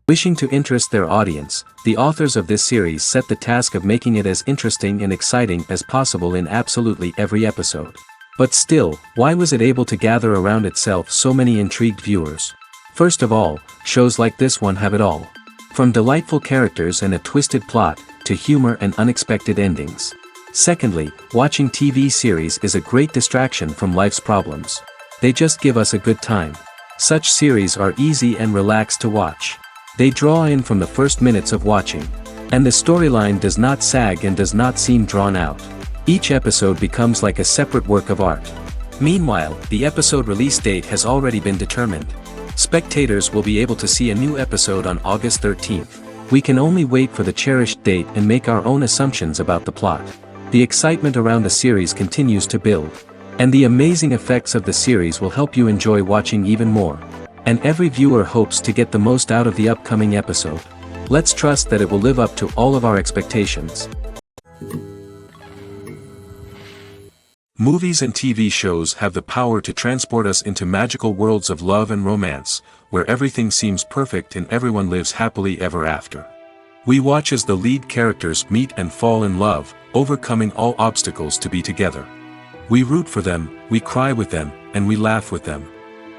Wishing to interest their audience, the authors of this series set the task of making it as interesting and exciting as possible in absolutely every episode. But still, why was it able to gather around itself so many intrigued viewers? First of all, shows like this one have it all. From delightful characters and a twisted plot, to humor and unexpected endings. Secondly, watching TV series is a great distraction from life's problems. They just give us a good time. Such series are easy and relaxed to watch. They draw in from the first minutes of watching. And the storyline does not sag and does not seem drawn out. Each episode becomes like a separate work of art. Meanwhile, the episode release date has already been determined. Spectators will be able to see a new episode on August 13th. We can only wait for the cherished date and make our own assumptions about the plot. The excitement around the series continues to build. And the amazing effects of the series will help you enjoy watching even more. And every viewer hopes to get the most out of the upcoming episode. Let's trust that it will live up to all of our expectations. Movies and TV shows have the power to transport us into magical worlds of love and romance, where everything seems perfect and everyone lives happily ever after. We watch as the lead characters meet and fall in love, overcoming all obstacles to be together. We root for them, we cry with them, and we laugh with them.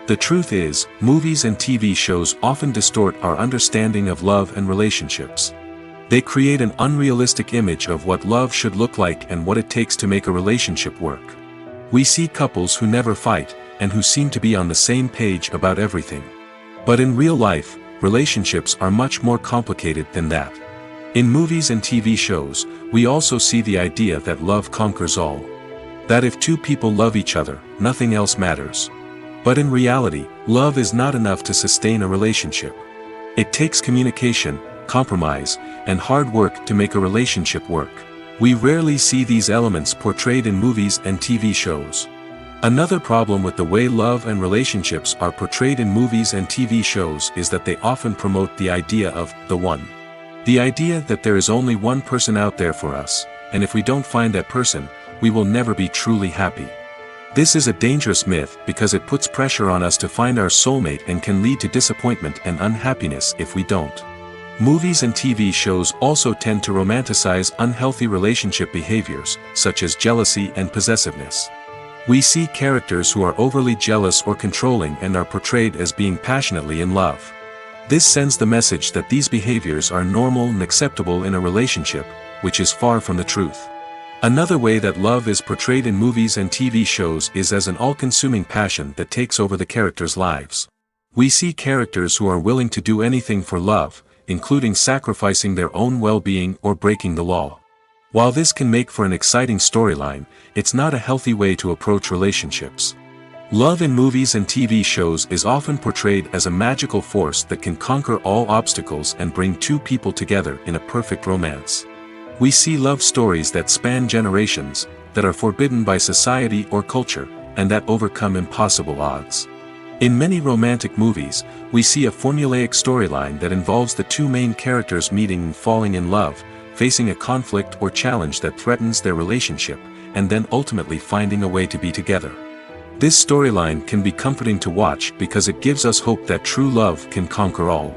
The truth is, movies and TV shows often distort our understanding of love and relationships. They create an unrealistic image of what love should look like and what it takes to make a relationship work. We see couples who never fight, and who seem to be on the same page about everything. But in real life, relationships are much more complicated than that. In movies and TV shows, we also see the idea that love conquers all. That if two people love each other, nothing else matters. But in reality, love is not enough to sustain a relationship. It takes communication, compromise, and hard work to make a relationship work. We rarely see these elements portrayed in movies and TV shows. Another problem with the way love and relationships are portrayed in movies and TV shows is that they often promote the idea of the one. The idea that there is only one person out there for us, and if we don't find that person, we will never be truly happy. This is a dangerous myth because it puts pressure on us to find our soulmate and can lead to disappointment and unhappiness if we don't. Movies and TV shows also tend to romanticize unhealthy relationship behaviors, such as jealousy and possessiveness. We see characters who are overly jealous or controlling and are portrayed as being passionately in love. This sends the message that these behaviors are normal and acceptable in a relationship, which is far from the truth. Another way that love is portrayed in movies and TV shows is as an all-consuming passion that takes over the characters' lives. We see characters who are willing to do anything for love, including sacrificing their own well-being or breaking the law. While this can make for an exciting storyline, it's not a healthy way to approach relationships. Love in movies and TV shows is often portrayed as a magical force that can conquer all obstacles and bring two people together in a perfect romance. We see love stories that span generations, that are forbidden by society or culture, and that overcome impossible odds. In many romantic movies, we see a formulaic storyline that involves the two main characters meeting and falling in love, facing a conflict or challenge that threatens their relationship, and then ultimately finding a way to be together. This storyline can be comforting to watch because it gives us hope that true love can conquer all.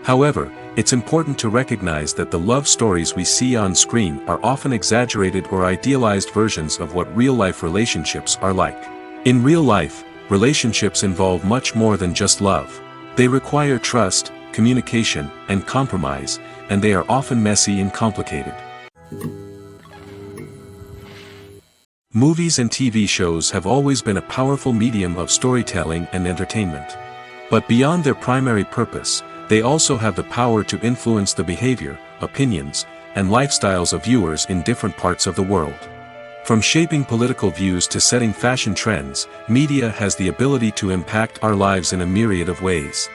However, it's important to recognize that the love stories we see on screen are often exaggerated or idealized versions of what real-life relationships are like. In real life, relationships involve much more than just love. They require trust, communication, and compromise, and they are often messy and complicated. Movies and TV shows have always been a powerful medium of storytelling and entertainment. But beyond their primary purpose, they also have the power to influence the behavior, opinions, and lifestyles of viewers in different parts of the world. From shaping political views to setting fashion trends, media has the ability to impact our lives in a myriad of ways.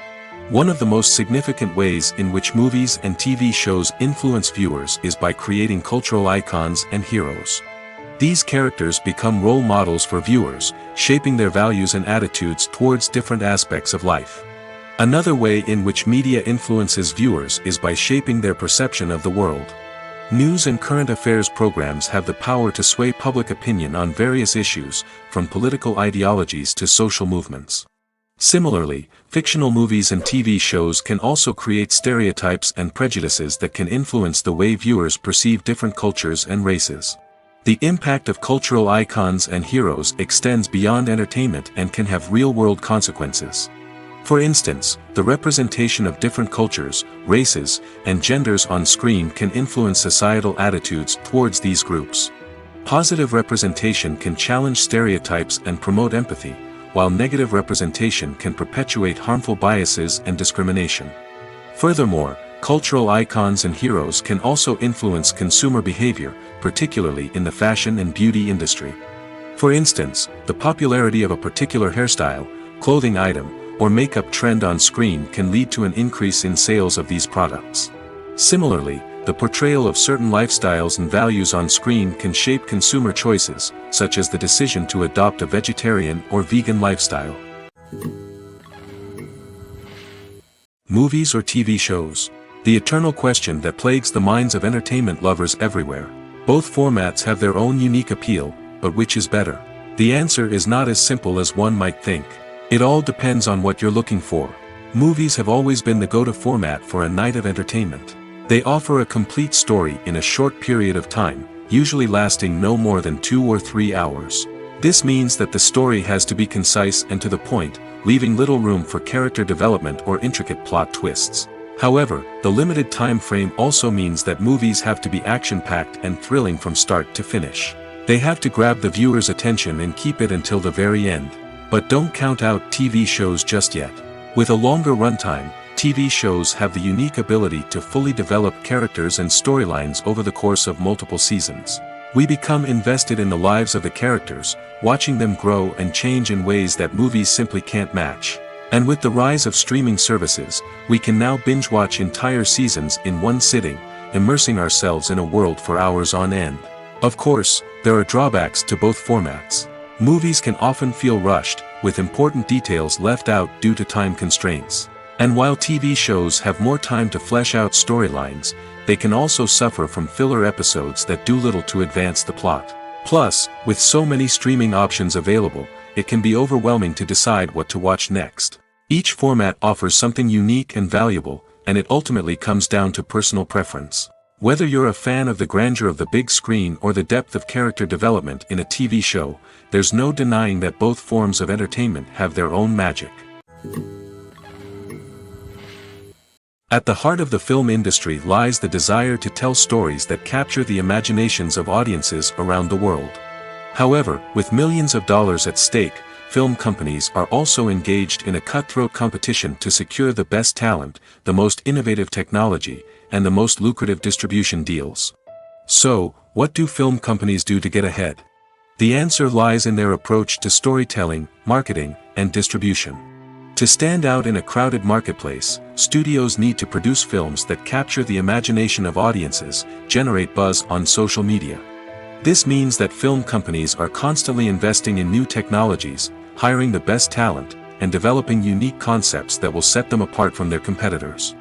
One of the most significant ways in which movies and TV shows influence viewers is by creating cultural icons and heroes. These characters become role models for viewers, shaping their values and attitudes towards different aspects of life. Another way in which media influences viewers is by shaping their perception of the world. News and current affairs programs have the power to sway public opinion on various issues, from political ideologies to social movements. Similarly, fictional movies and TV shows can also create stereotypes and prejudices that can influence the way viewers perceive different cultures and races. The impact of cultural icons and heroes extends beyond entertainment and can have real-world consequences. For instance, the representation of different cultures, races, and genders on screen can influence societal attitudes towards these groups. Positive representation can challenge stereotypes and promote empathy, while negative representation can perpetuate harmful biases and discrimination. Furthermore, cultural icons and heroes can also influence consumer behavior, particularly in the fashion and beauty industry. For instance, the popularity of a particular hairstyle, clothing item, or makeup trend on screen can lead to an increase in sales of these products. Similarly, the portrayal of certain lifestyles and values on screen can shape consumer choices, such as the decision to adopt a vegetarian or vegan lifestyle. Movies or TV shows? The eternal question that plagues the minds of entertainment lovers everywhere. Both formats have their own unique appeal, but which is better? The answer is not as simple as one might think. It all depends on what you're looking for. Movies have always been the go-to format for a night of entertainment. They offer a complete story in a short period of time, usually lasting no more than 2 or 3 hours. This means that the story has to be concise and to the point, leaving little room for character development or intricate plot twists. However, the limited time frame also means that movies have to be action-packed and thrilling from start to finish. They have to grab the viewer's attention and keep it until the very end. But don't count out TV shows just yet. With a longer runtime, TV shows have the unique ability to fully develop characters and storylines over the course of multiple seasons. We become invested in the lives of the characters, watching them grow and change in ways that movies simply can't match. And with the rise of streaming services, we can now binge-watch entire seasons in one sitting, immersing ourselves in a world for hours on end. Of course, there are drawbacks to both formats. Movies can often feel rushed, with important details left out due to time constraints. And while TV shows have more time to flesh out storylines, they can also suffer from filler episodes that do little to advance the plot. Plus, with so many streaming options available, it can be overwhelming to decide what to watch next. Each format offers something unique and valuable, and it ultimately comes down to personal preference. Whether you're a fan of the grandeur of the big screen or the depth of character development in a TV show, there's no denying that both forms of entertainment have their own magic. At the heart of the film industry lies the desire to tell stories that capture the imaginations of audiences around the world. However, with millions of dollars at stake, film companies are also engaged in a cutthroat competition to secure the best talent, the most innovative technology, and the most lucrative distribution deals. So, what do film companies do to get ahead? The answer lies in their approach to storytelling, marketing, and distribution. To stand out in a crowded marketplace, studios need to produce films that capture the imagination of audiences, generate buzz on social media. This means that film companies are constantly investing in new technologies, hiring the best talent, and developing unique concepts that will set them apart from their competitors.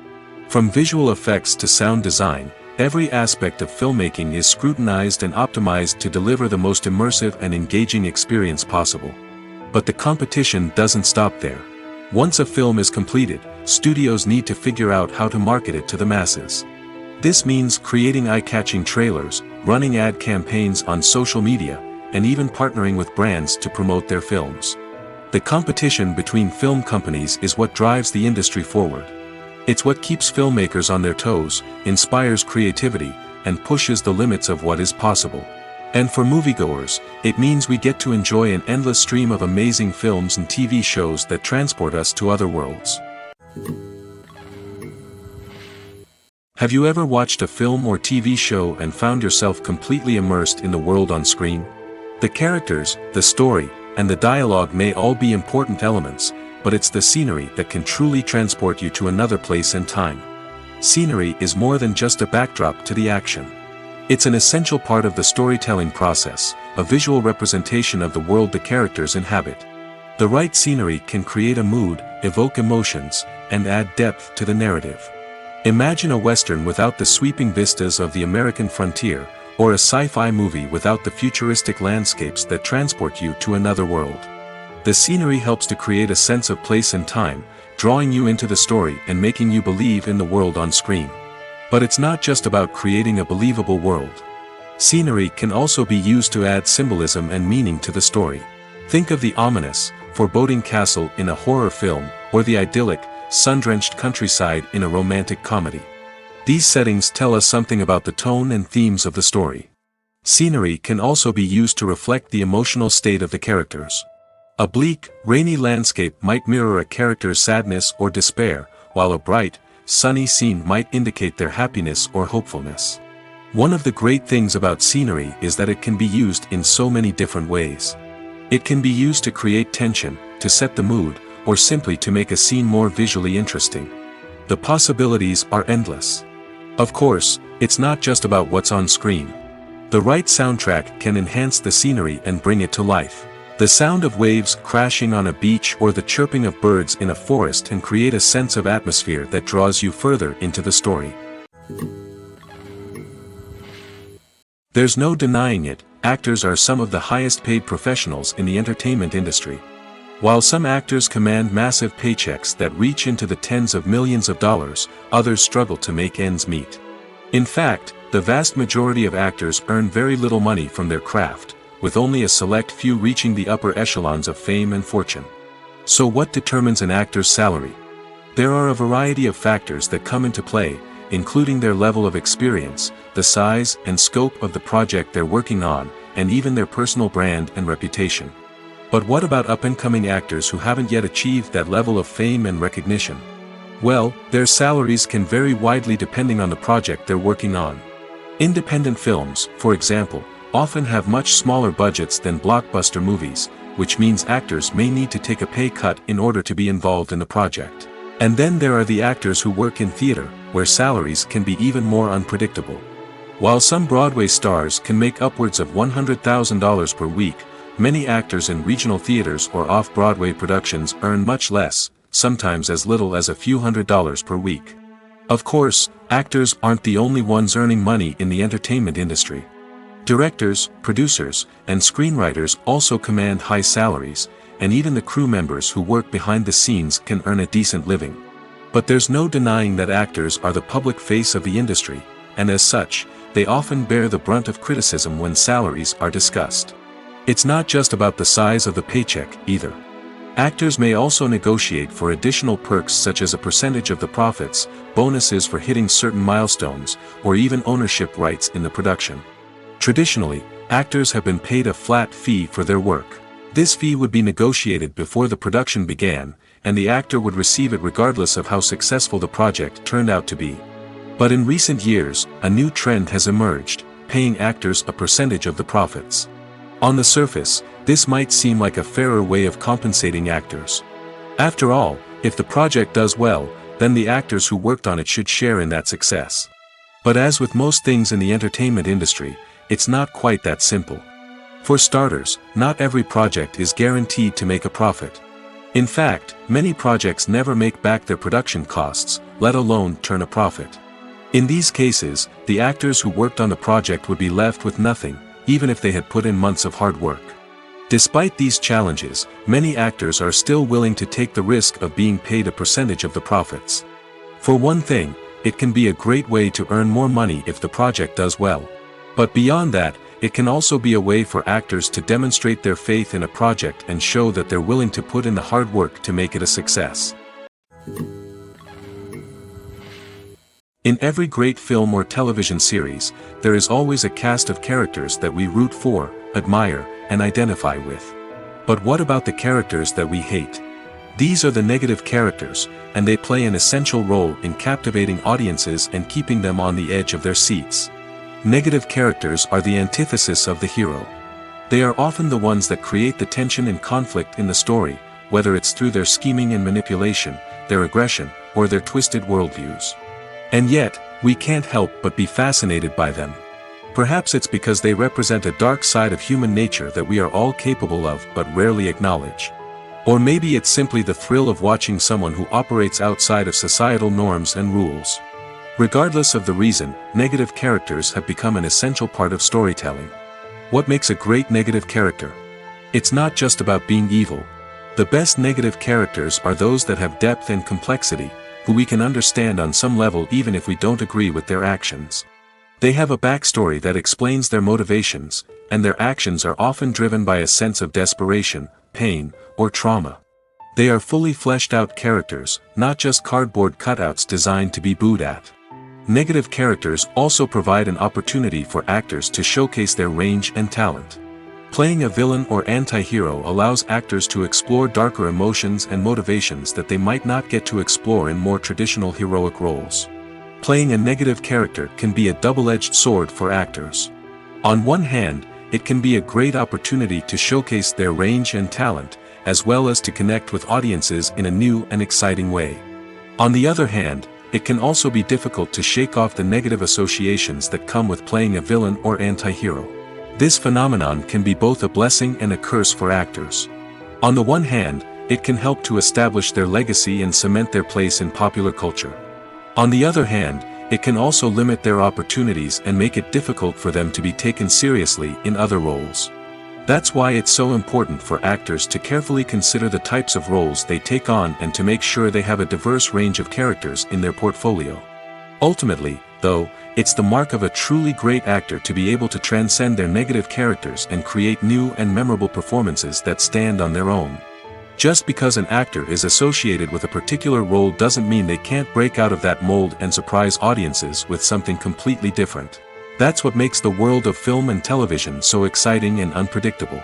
From visual effects to sound design, every aspect of filmmaking is scrutinized and optimized to deliver the most immersive and engaging experience possible. But the competition doesn't stop there. Once a film is completed, studios need to figure out how to market it to the masses. This means creating eye-catching trailers, running ad campaigns on social media, and even partnering with brands to promote their films. The competition between film companies is what drives the industry forward. It's what keeps filmmakers on their toes, inspires creativity, and pushes the limits of what is possible. And for moviegoers, it means we get to enjoy an endless stream of amazing films and TV shows that transport us to other worlds. Have you ever watched a film or TV show and found yourself completely immersed in the world on screen? The characters, the story, and the dialogue may all be important elements, but it's the scenery that can truly transport you to another place and time. Scenery is more than just a backdrop to the action. It's an essential part of the storytelling process, a visual representation of the world the characters inhabit. The right scenery can create a mood, evoke emotions, and add depth to the narrative. Imagine a Western without the sweeping vistas of the American frontier, or a sci-fi movie without the futuristic landscapes that transport you to another world. The scenery helps to create a sense of place and time, drawing you into the story and making you believe in the world on screen. But it's not just about creating a believable world. Scenery can also be used to add symbolism and meaning to the story. Think of the ominous, foreboding castle in a horror film, or the idyllic, sun-drenched countryside in a romantic comedy. These settings tell us something about the tone and themes of the story. Scenery can also be used to reflect the emotional state of the characters. A bleak, rainy landscape might mirror a character's sadness or despair, while a bright, sunny scene might indicate their happiness or hopefulness. One of the great things about scenery is that it can be used in so many different ways. It can be used to create tension, to set the mood, or simply to make a scene more visually interesting. The possibilities are endless. Of course, it's not just about what's on screen. The right soundtrack can enhance the scenery and bring it to life. The sound of waves crashing on a beach or the chirping of birds in a forest can create a sense of atmosphere that draws you further into the story. There's no denying it, actors are some of the highest paid professionals in the entertainment industry. While some actors command massive paychecks that reach into the tens of millions of dollars, others struggle to make ends meet. In fact, the vast majority of actors earn very little money from their craft, with only a select few reaching the upper echelons of fame and fortune. So what determines an actor's salary? There are a variety of factors that come into play, including their level of experience, the size and scope of the project they're working on, and even their personal brand and reputation. But what about up-and-coming actors who haven't yet achieved that level of fame and recognition? Well, their salaries can vary widely depending on the project they're working on. Independent films, for example, often have much smaller budgets than blockbuster movies, which means actors may need to take a pay cut in order to be involved in the project. And then there are the actors who work in theater, where salaries can be even more unpredictable. While some Broadway stars can make upwards of $100,000 per week, many actors in regional theaters or off-Broadway productions earn much less, sometimes as little as a few $100s per week. Of course, actors aren't the only ones earning money in the entertainment industry. Directors, producers, and screenwriters also command high salaries, and even the crew members who work behind the scenes can earn a decent living. But there's no denying that actors are the public face of the industry, and as such, they often bear the brunt of criticism when salaries are discussed. It's not just about the size of the paycheck, either. Actors may also negotiate for additional perks such as a percentage of the profits, bonuses for hitting certain milestones, or even ownership rights in the production. Traditionally, actors have been paid a flat fee for their work. This fee would be negotiated before the production began, and the actor would receive it regardless of how successful the project turned out to be. But in recent years, a new trend has emerged, paying actors a percentage of the profits. On the surface, this might seem like a fairer way of compensating actors. After all, if the project does well, then the actors who worked on it should share in that success. But as with most things in the entertainment industry, it's not quite that simple. For starters, not every project is guaranteed to make a profit. In fact, many projects never make back their production costs, let alone turn a profit. In these cases, the actors who worked on the project would be left with nothing, even if they had put in months of hard work. Despite these challenges, many actors are still willing to take the risk of being paid a percentage of the profits. For one thing, it can be a great way to earn more money if the project does well. But beyond that, it can also be a way for actors to demonstrate their faith in a project and show that they're willing to put in the hard work to make it a success. In every great film or television series, there is always a cast of characters that we root for, admire, and identify with. But what about the characters that we hate? These are the negative characters, and they play an essential role in captivating audiences and keeping them on the edge of their seats. Negative characters are the antithesis of the hero. They are often the ones that create the tension and conflict in the story, whether it's through their scheming and manipulation, their aggression, or their twisted worldviews. And yet, we can't help but be fascinated by them. Perhaps it's because they represent a dark side of human nature that we are all capable of but rarely acknowledge. Or maybe it's simply the thrill of watching someone who operates outside of societal norms and rules. Regardless of the reason, negative characters have become an essential part of storytelling. What makes a great negative character? It's not just about being evil. The best negative characters are those that have depth and complexity, who we can understand on some level even if we don't agree with their actions. They have a backstory that explains their motivations, and their actions are often driven by a sense of desperation, pain, or trauma. They are fully fleshed out characters, not just cardboard cutouts designed to be booed at. Negative characters also provide an opportunity for actors to showcase their range and talent. Playing a villain or anti-hero allows actors to explore darker emotions and motivations that they might not get to explore in more traditional heroic roles. Playing a negative character can be a double-edged sword for actors. On one hand, it can be a great opportunity to showcase their range and talent, as well as to connect with audiences in a new and exciting way. On the other hand, it can also be difficult to shake off the negative associations that come with playing a villain or anti-hero. This phenomenon can be both a blessing and a curse for actors. On the one hand, it can help to establish their legacy and cement their place in popular culture. On the other hand, it can also limit their opportunities and make it difficult for them to be taken seriously in other roles. That's why it's so important for actors to carefully consider the types of roles they take on and to make sure they have a diverse range of characters in their portfolio. Ultimately, though, it's the mark of a truly great actor to be able to transcend their negative characters and create new and memorable performances that stand on their own. Just because an actor is associated with a particular role doesn't mean they can't break out of that mold and surprise audiences with something completely different. That's what makes the world of film and television so exciting and unpredictable.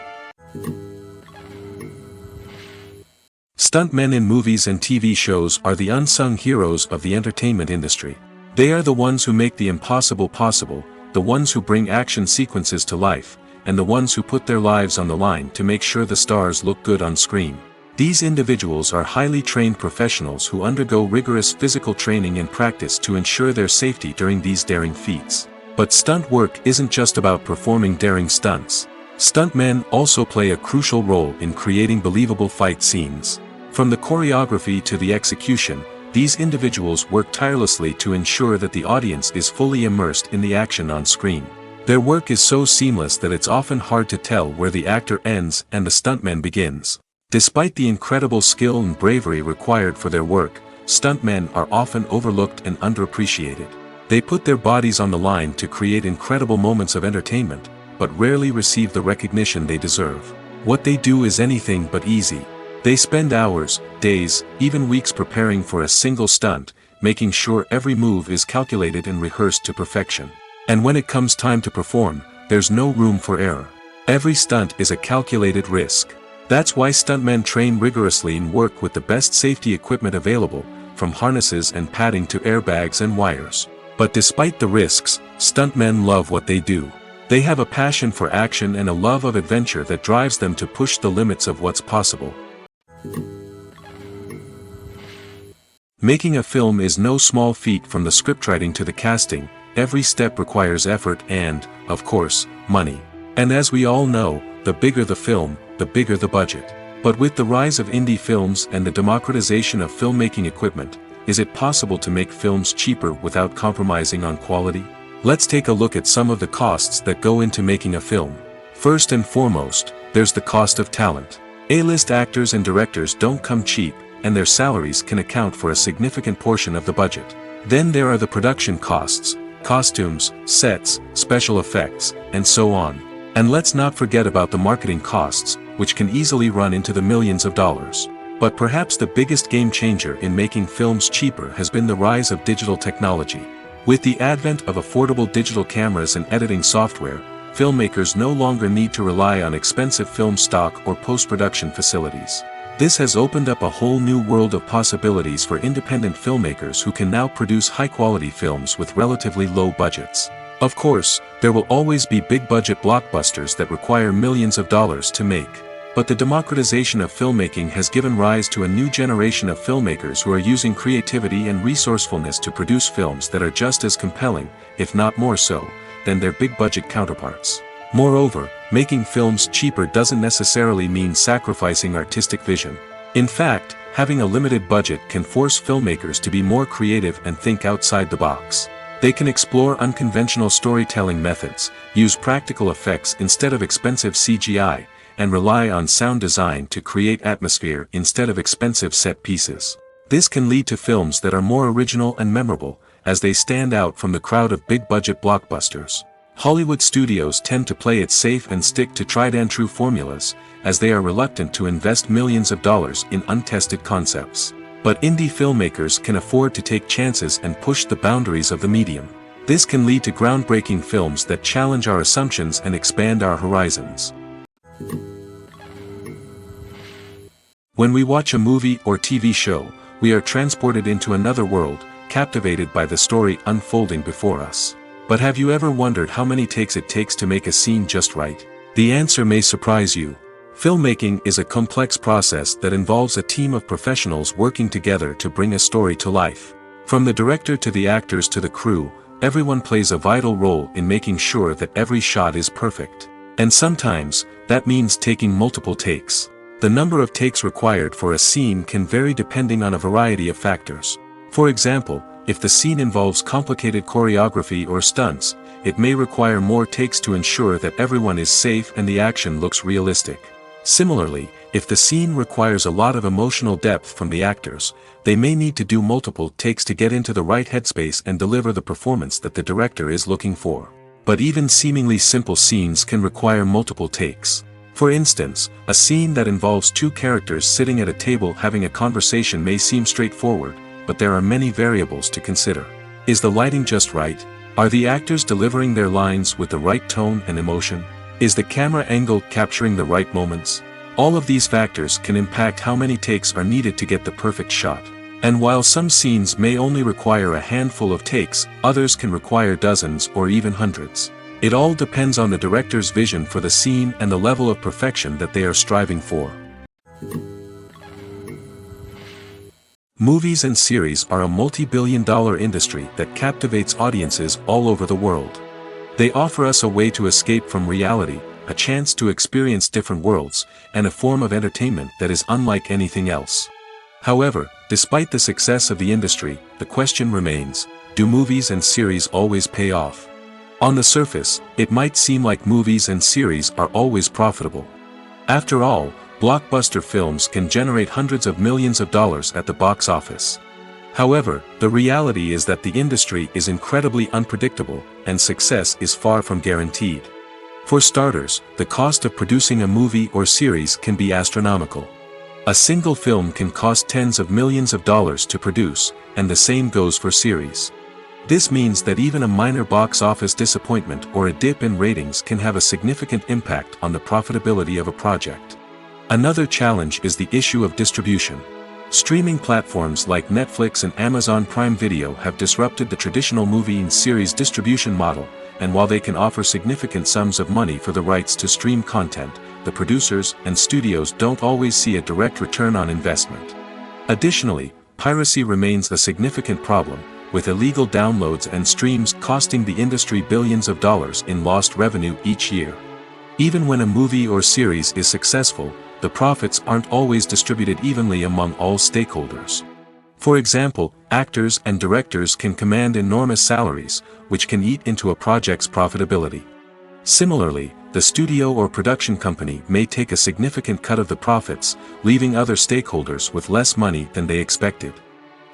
Stuntmen in movies and TV shows are the unsung heroes of the entertainment industry. They are the ones who make the impossible possible, the ones who bring action sequences to life, and the ones who put their lives on the line to make sure the stars look good on screen. These individuals are highly trained professionals who undergo rigorous physical training and practice to ensure their safety during these daring feats. But stunt work isn't just about performing daring stunts. Stuntmen also play a crucial role in creating believable fight scenes. From the choreography to the execution, these individuals work tirelessly to ensure that the audience is fully immersed in the action on screen. Their work is so seamless that it's often hard to tell where the actor ends and the stuntman begins. Despite the incredible skill and bravery required for their work, stuntmen are often overlooked and underappreciated. They put their bodies on the line to create incredible moments of entertainment, but rarely receive the recognition they deserve. What they do is anything but easy. They spend hours, days, even weeks preparing for a single stunt, making sure every move is calculated and rehearsed to perfection. And when it comes time to perform, there's no room for error. Every stunt is a calculated risk. That's why stuntmen train rigorously and work with the best safety equipment available, from harnesses and padding to airbags and wires. But despite the risks, stuntmen love what they do. They have a passion for action and a love of adventure that drives them to push the limits of what's possible. Making a film is no small feat. From the scriptwriting to the casting, every step requires effort and, of course, money. And as we all know, the bigger the film, the bigger the budget. But with the rise of indie films and the democratization of filmmaking equipment, is it possible to make films cheaper without compromising on quality? Let's take a look at some of the costs that go into making a film. First and foremost, there's the cost of talent. A-list actors and directors don't come cheap, and their salaries can account for a significant portion of the budget. Then there are the production costs, costumes, sets, special effects, and so on. And let's not forget about the marketing costs, which can easily run into the millions of dollars. But perhaps the biggest game changer in making films cheaper has been the rise of digital technology. With the advent of affordable digital cameras and editing software, filmmakers no longer need to rely on expensive film stock or post-production facilities. This has opened up a whole new world of possibilities for independent filmmakers who can now produce high-quality films with relatively low budgets. Of course, there will always be big-budget blockbusters that require millions of dollars to make. But the democratization of filmmaking has given rise to a new generation of filmmakers who are using creativity and resourcefulness to produce films that are just as compelling, if not more so, than their big-budget counterparts. Moreover, making films cheaper doesn't necessarily mean sacrificing artistic vision. In fact, having a limited budget can force filmmakers to be more creative and think outside the box. They can explore unconventional storytelling methods, use practical effects instead of expensive CGI, and rely on sound design to create atmosphere instead of expensive set pieces. This can lead to films that are more original and memorable, as they stand out from the crowd of big-budget blockbusters. Hollywood studios tend to play it safe and stick to tried-and-true formulas, as they are reluctant to invest millions of dollars in untested concepts. But indie filmmakers can afford to take chances and push the boundaries of the medium. This can lead to groundbreaking films that challenge our assumptions and expand our horizons. When we watch a movie or TV show, we are transported into another world, captivated by the story unfolding before us. But have you ever wondered how many takes it takes to make a scene just right? The answer may surprise you. Filmmaking is a complex process that involves a team of professionals working together to bring a story to life. From the director to the actors to the crew, everyone plays a vital role in making sure that every shot is perfect. And sometimes, that means taking multiple takes. The number of takes required for a scene can vary depending on a variety of factors. For example, if the scene involves complicated choreography or stunts, it may require more takes to ensure that everyone is safe and the action looks realistic. Similarly, if the scene requires a lot of emotional depth from the actors, they may need to do multiple takes to get into the right headspace and deliver the performance that the director is looking for. But even seemingly simple scenes can require multiple takes. For instance, a scene that involves two characters sitting at a table having a conversation may seem straightforward, but there are many variables to consider. Is the lighting just right? Are the actors delivering their lines with the right tone and emotion? Is the camera angle capturing the right moments? All of these factors can impact how many takes are needed to get the perfect shot. And while some scenes may only require a handful of takes, others can require dozens or even hundreds. It all depends on the director's vision for the scene and the level of perfection that they are striving for. Movies and series are a multi-billion-dollar industry that captivates audiences all over the world. They offer us a way to escape from reality, a chance to experience different worlds, and a form of entertainment that is unlike anything else. However, despite the success of the industry, the question remains, do movies and series always pay off? On the surface, it might seem like movies and series are always profitable. After all, blockbuster films can generate hundreds of millions of dollars at the box office. However, the reality is that the industry is incredibly unpredictable, and success is far from guaranteed. For starters, the cost of producing a movie or series can be astronomical. A single film can cost tens of millions of dollars to produce, and the same goes for series. This means that even a minor box office disappointment or a dip in ratings can have a significant impact on the profitability of a project. Another challenge is the issue of distribution. Streaming platforms like Netflix and Amazon Prime Video have disrupted the traditional movie and series distribution model, and while they can offer significant sums of money for the rights to stream content, the producers and studios don't always see a direct return on investment. Additionally, piracy remains a significant problem, with illegal downloads and streams costing the industry billions of dollars in lost revenue each year. Even when a movie or series is successful, the profits aren't always distributed evenly among all stakeholders. For example, actors and directors can command enormous salaries, which can eat into a project's profitability. Similarly, the studio or production company may take a significant cut of the profits, leaving other stakeholders with less money than they expected.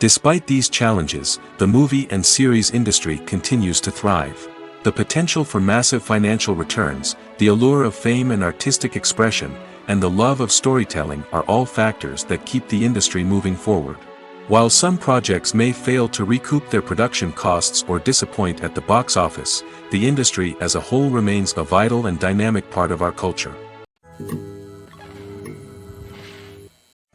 Despite these challenges, the movie and series industry continues to thrive. The potential for massive financial returns, the allure of fame and artistic expression, and the love of storytelling are all factors that keep the industry moving forward. While some projects may fail to recoup their production costs or disappoint at the box office, the industry as a whole remains a vital and dynamic part of our culture.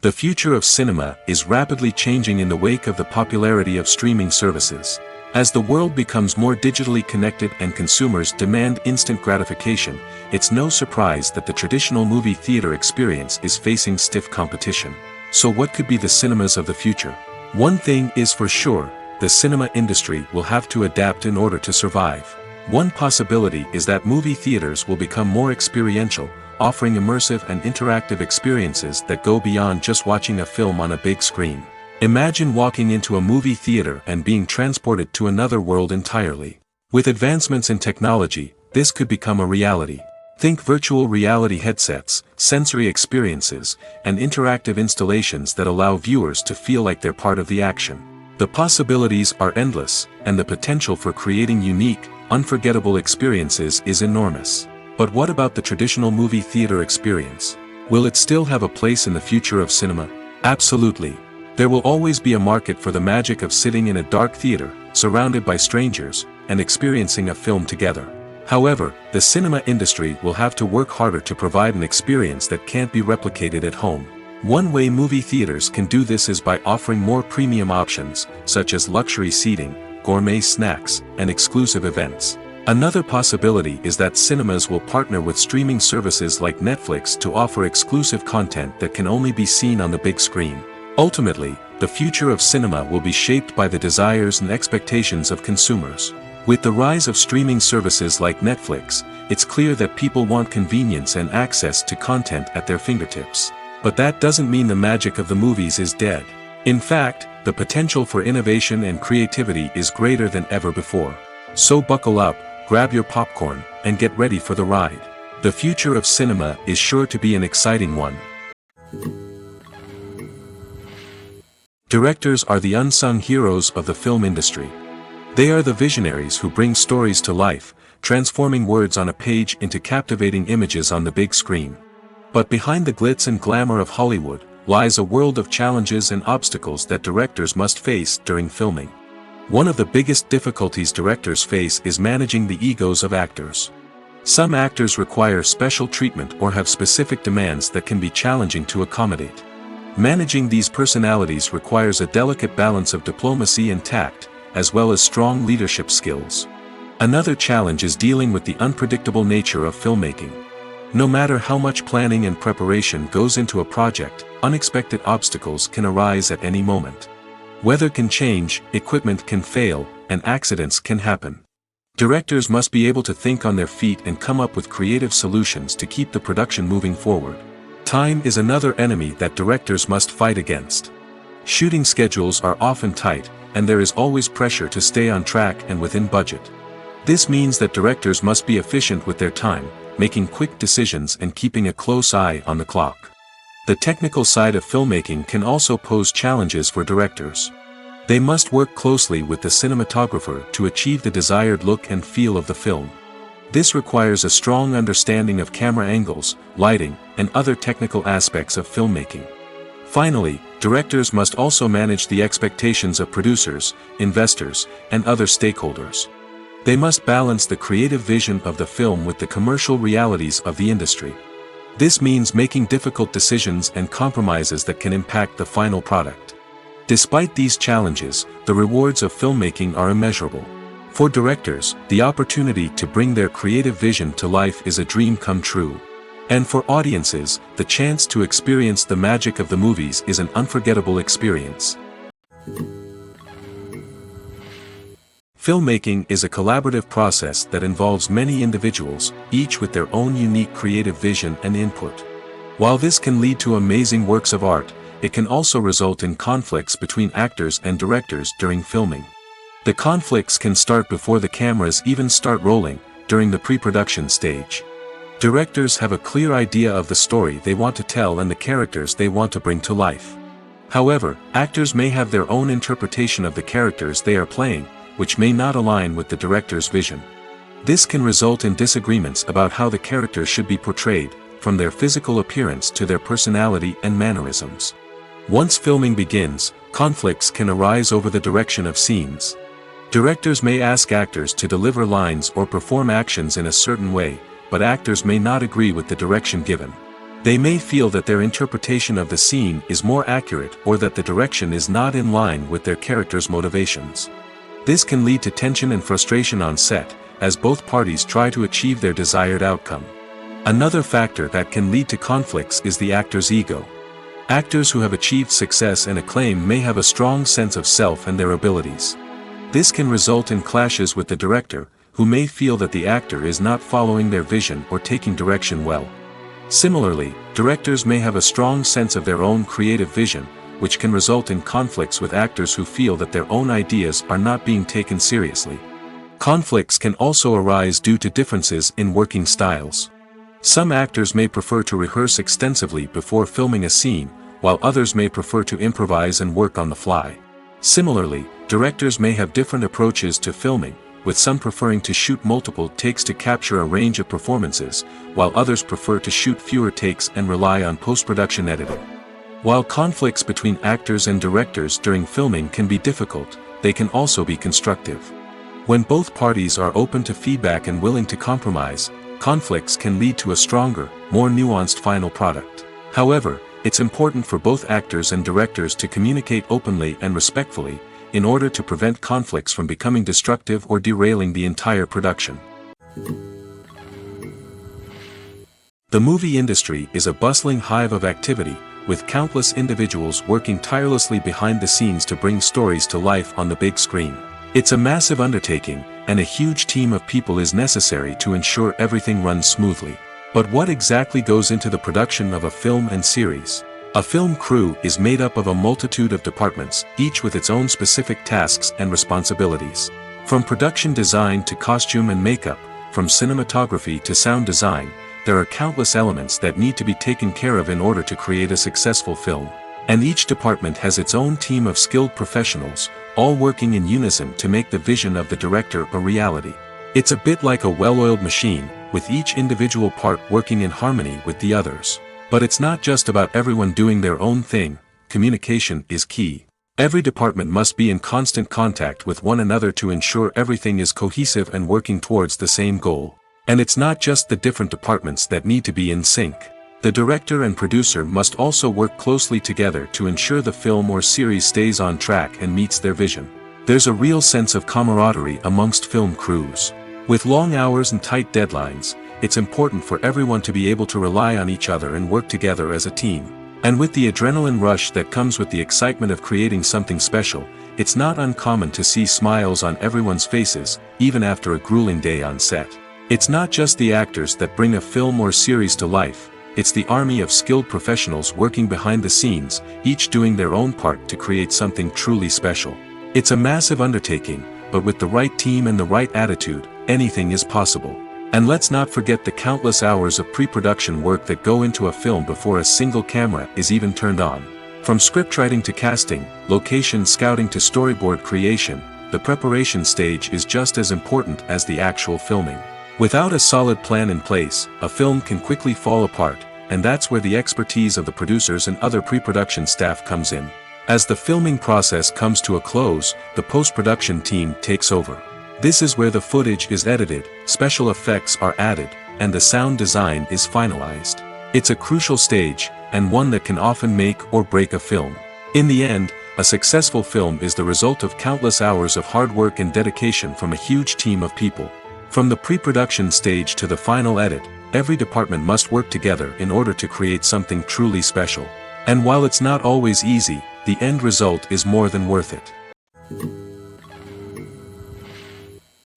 The future of cinema is rapidly changing in the wake of the popularity of streaming services. As the world becomes more digitally connected and consumers demand instant gratification, it's no surprise that the traditional movie theater experience is facing stiff competition. So what could be the cinemas of the future? One thing is for sure, the cinema industry will have to adapt in order to survive. One possibility is that movie theaters will become more experiential, offering immersive and interactive experiences that go beyond just watching a film on a big screen. Imagine walking into a movie theater and being transported to another world entirely. With advancements in technology, this could become a reality. Think virtual reality headsets, sensory experiences, and interactive installations that allow viewers to feel like they're part of the action. The possibilities are endless, and the potential for creating unique, unforgettable experiences is enormous. But what about the traditional movie theater experience? Will it still have a place in the future of cinema? Absolutely. There will always be a market for the magic of sitting in a dark theater, surrounded by strangers, and experiencing a film together. However, the cinema industry will have to work harder to provide an experience that can't be replicated at home. One way movie theaters can do this is by offering more premium options, such as luxury seating, gourmet snacks, and exclusive events. Another possibility is that cinemas will partner with streaming services like Netflix to offer exclusive content that can only be seen on the big screen. Ultimately, the future of cinema will be shaped by the desires and expectations of consumers. With the rise of streaming services like Netflix, it's clear that people want convenience and access to content at their fingertips. But that doesn't mean the magic of the movies is dead. In fact, the potential for innovation and creativity is greater than ever before. So buckle up, grab your popcorn, and get ready for the ride. The future of cinema is sure to be an exciting one. Directors are the unsung heroes of the film industry. They are the visionaries who bring stories to life, transforming words on a page into captivating images on the big screen. But behind the glitz and glamour of Hollywood, lies a world of challenges and obstacles that directors must face during filming. One of the biggest difficulties directors face is managing the egos of actors. Some actors require special treatment or have specific demands that can be challenging to accommodate. Managing these personalities requires a delicate balance of diplomacy and tact, as well as strong leadership skills. Another challenge is dealing with the unpredictable nature of filmmaking. No matter how much planning and preparation goes into a project, unexpected obstacles can arise at any moment. Weather can change, equipment can fail, and accidents can happen. Directors must be able to think on their feet and come up with creative solutions to keep the production moving forward. Time is another enemy that directors must fight against. Shooting schedules are often tight, and there is always pressure to stay on track and within budget. This means that directors must be efficient with their time, making quick decisions and keeping a close eye on the clock. The technical side of filmmaking can also pose challenges for directors. They must work closely with the cinematographer to achieve the desired look and feel of the film. This requires a strong understanding of camera angles, lighting, and other technical aspects of filmmaking. Finally, directors must also manage the expectations of producers, investors, and other stakeholders. They must balance the creative vision of the film with the commercial realities of the industry. This means making difficult decisions and compromises that can impact the final product. Despite these challenges, the rewards of filmmaking are immeasurable. For directors, the opportunity to bring their creative vision to life is a dream come true. And for audiences, the chance to experience the magic of the movies is an unforgettable experience. Filmmaking is a collaborative process that involves many individuals, each with their own unique creative vision and input. While this can lead to amazing works of art, it can also result in conflicts between actors and directors during filming. The conflicts can start before the cameras even start rolling, during the pre-production stage. Directors have a clear idea of the story they want to tell and the characters they want to bring to life. However, actors may have their own interpretation of the characters they are playing, which may not align with the director's vision. This can result in disagreements about how the characters should be portrayed, from their physical appearance to their personality and mannerisms. Once filming begins, conflicts can arise over the direction of scenes. Directors may ask actors to deliver lines or perform actions in a certain way, but actors may not agree with the direction given. They may feel that their interpretation of the scene is more accurate or that the direction is not in line with their character's motivations. This can lead to tension and frustration on set, as both parties try to achieve their desired outcome. Another factor that can lead to conflicts is the actor's ego. Actors who have achieved success and acclaim may have a strong sense of self and their abilities. This can result in clashes with the director, who may feel that the actor is not following their vision or taking direction well. Similarly, directors may have a strong sense of their own creative vision, which can result in conflicts with actors who feel that their own ideas are not being taken seriously. Conflicts can also arise due to differences in working styles. Some actors may prefer to rehearse extensively before filming a scene, while others may prefer to improvise and work on the fly. Similarly, directors may have different approaches to filming, with some preferring to shoot multiple takes to capture a range of performances, while others prefer to shoot fewer takes and rely on post-production editing. While conflicts between actors and directors during filming can be difficult, they can also be constructive. When both parties are open to feedback and willing to compromise, conflicts can lead to a stronger, more nuanced final product. However, it's important for both actors and directors to communicate openly and respectfully, in order to prevent conflicts from becoming destructive or derailing the entire production. The movie industry is a bustling hive of activity, with countless individuals working tirelessly behind the scenes to bring stories to life on the big screen. It's a massive undertaking, and a huge team of people is necessary to ensure everything runs smoothly. But what exactly goes into the production of a film and series? A film crew is made up of a multitude of departments, each with its own specific tasks and responsibilities. From production design to costume and makeup, from cinematography to sound design, there are countless elements that need to be taken care of in order to create a successful film. And each department has its own team of skilled professionals, all working in unison to make the vision of the director a reality. It's a bit like a well-oiled machine, with each individual part working in harmony with the others. But it's not just about everyone doing their own thing. Communication is key. Every department must be in constant contact with one another to ensure everything is cohesive and working towards the same goal. And it's not just the different departments that need to be in sync. The director and producer must also work closely together to ensure the film or series stays on track and meets their vision. There's a real sense of camaraderie amongst film crews. With long hours and tight deadlines, it's important for everyone to be able to rely on each other and work together as a team. And with the adrenaline rush that comes with the excitement of creating something special, it's not uncommon to see smiles on everyone's faces, even after a grueling day on set. It's not just the actors that bring a film or series to life, it's the army of skilled professionals working behind the scenes, each doing their own part to create something truly special. It's a massive undertaking, but with the right team and the right attitude, anything is possible. And let's not forget the countless hours of pre-production work that go into a film before a single camera is even turned on. From scriptwriting to casting, location scouting to storyboard creation, the preparation stage is just as important as the actual filming. Without a solid plan in place, a film can quickly fall apart, and that's where the expertise of the producers and other pre-production staff comes in. As the filming process comes to a close, the post-production team takes over. This is where the footage is edited, special effects are added, and the sound design is finalized. It's a crucial stage, and one that can often make or break a film. In the end, a successful film is the result of countless hours of hard work and dedication from a huge team of people. From the pre-production stage to the final edit, every department must work together in order to create something truly special. And while it's not always easy, the end result is more than worth it.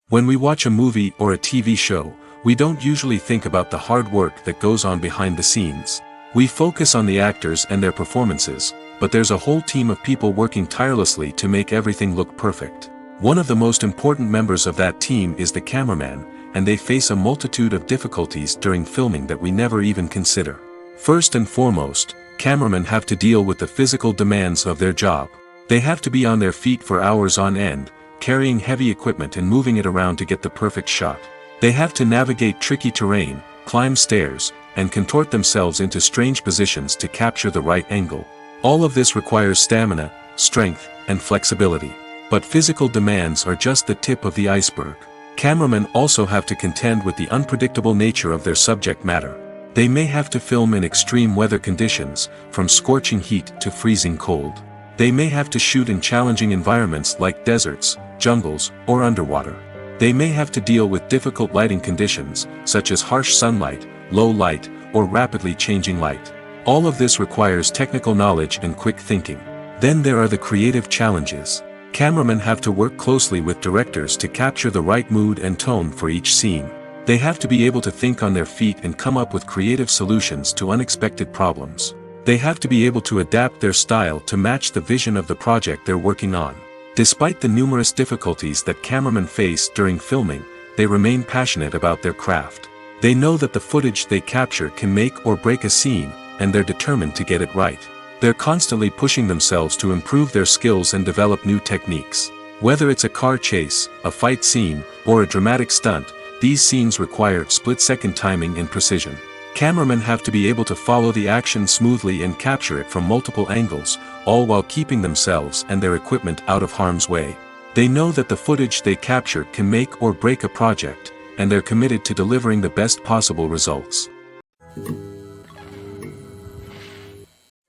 When we watch a movie or a TV show, we don't usually think about the hard work that goes on behind the scenes. We focus on the actors and their performances, but there's a whole team of people working tirelessly to make everything look perfect. One of the most important members of that team is the cameraman, and they face a multitude of difficulties during filming that we never even consider. First and foremost, cameramen have to deal with the physical demands of their job. They have to be on their feet for hours on end, carrying heavy equipment and moving it around to get the perfect shot. They have to navigate tricky terrain, climb stairs, and contort themselves into strange positions to capture the right angle. All of this requires stamina, strength, and flexibility. But physical demands are just the tip of the iceberg. Cameramen also have to contend with the unpredictable nature of their subject matter. They may have to film in extreme weather conditions, from scorching heat to freezing cold. They may have to shoot in challenging environments like deserts, jungles, or underwater. They may have to deal with difficult lighting conditions, such as harsh sunlight, low light, or rapidly changing light. All of this requires technical knowledge and quick thinking. Then there are the creative challenges. Cameramen have to work closely with directors to capture the right mood and tone for each scene. They have to be able to think on their feet and come up with creative solutions to unexpected problems. They have to be able to adapt their style to match the vision of the project they're working on. Despite the numerous difficulties that cameramen face during filming, they remain passionate about their craft. They know that the footage they capture can make or break a scene, and they're determined to get it right. They're constantly pushing themselves to improve their skills and develop new techniques. Whether it's a car chase, a fight scene, or a dramatic stunt, these scenes require split-second timing and precision. Cameramen have to be able to follow the action smoothly and capture it from multiple angles, all while keeping themselves and their equipment out of harm's way. They know that the footage they capture can make or break a project, and they're committed to delivering the best possible results.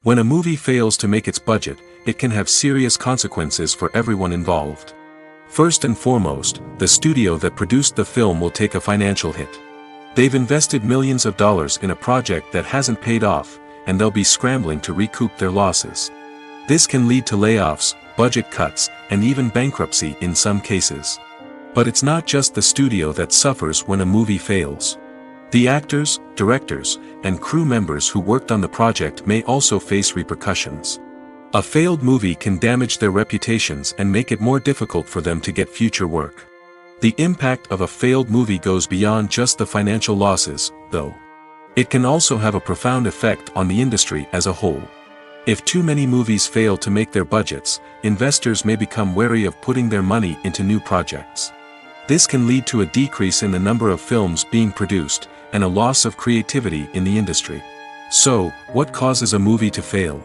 When a movie fails to make its budget, it can have serious consequences for everyone involved. First and foremost, the studio that produced the film will take a financial hit. They've invested millions of dollars in a project that hasn't paid off, and they'll be scrambling to recoup their losses. This can lead to layoffs, budget cuts, and even bankruptcy in some cases. But it's not just the studio that suffers when a movie fails. The actors, directors, and crew members who worked on the project may also face repercussions. A failed movie can damage their reputations and make it more difficult for them to get future work. The impact of a failed movie goes beyond just the financial losses, though. It can also have a profound effect on the industry as a whole. If too many movies fail to make their budgets, investors may become wary of putting their money into new projects. This can lead to a decrease in the number of films being produced, and a loss of creativity in the industry. So, what causes a movie to fail?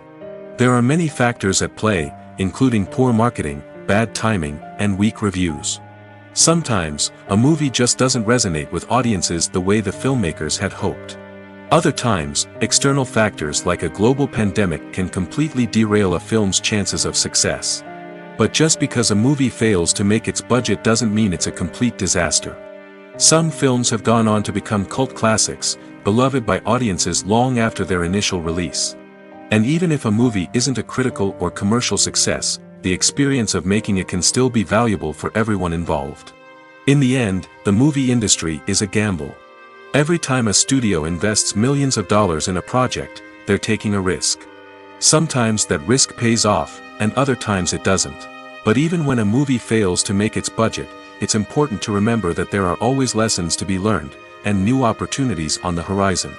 There are many factors at play, including poor marketing, bad timing, and weak reviews. Sometimes, a movie just doesn't resonate with audiences the way the filmmakers had hoped. Other times, external factors like a global pandemic can completely derail a film's chances of success. But just because a movie fails to make its budget doesn't mean it's a complete disaster. Some films have gone on to become cult classics, beloved by audiences long after their initial release. And even if a movie isn't a critical or commercial success, the experience of making it can still be valuable for everyone involved. In the end, the movie industry is a gamble. Every time a studio invests millions of dollars in a project, they're taking a risk. Sometimes that risk pays off, and other times it doesn't. But even when a movie fails to make its budget, it's important to remember that there are always lessons to be learned, and new opportunities on the horizon.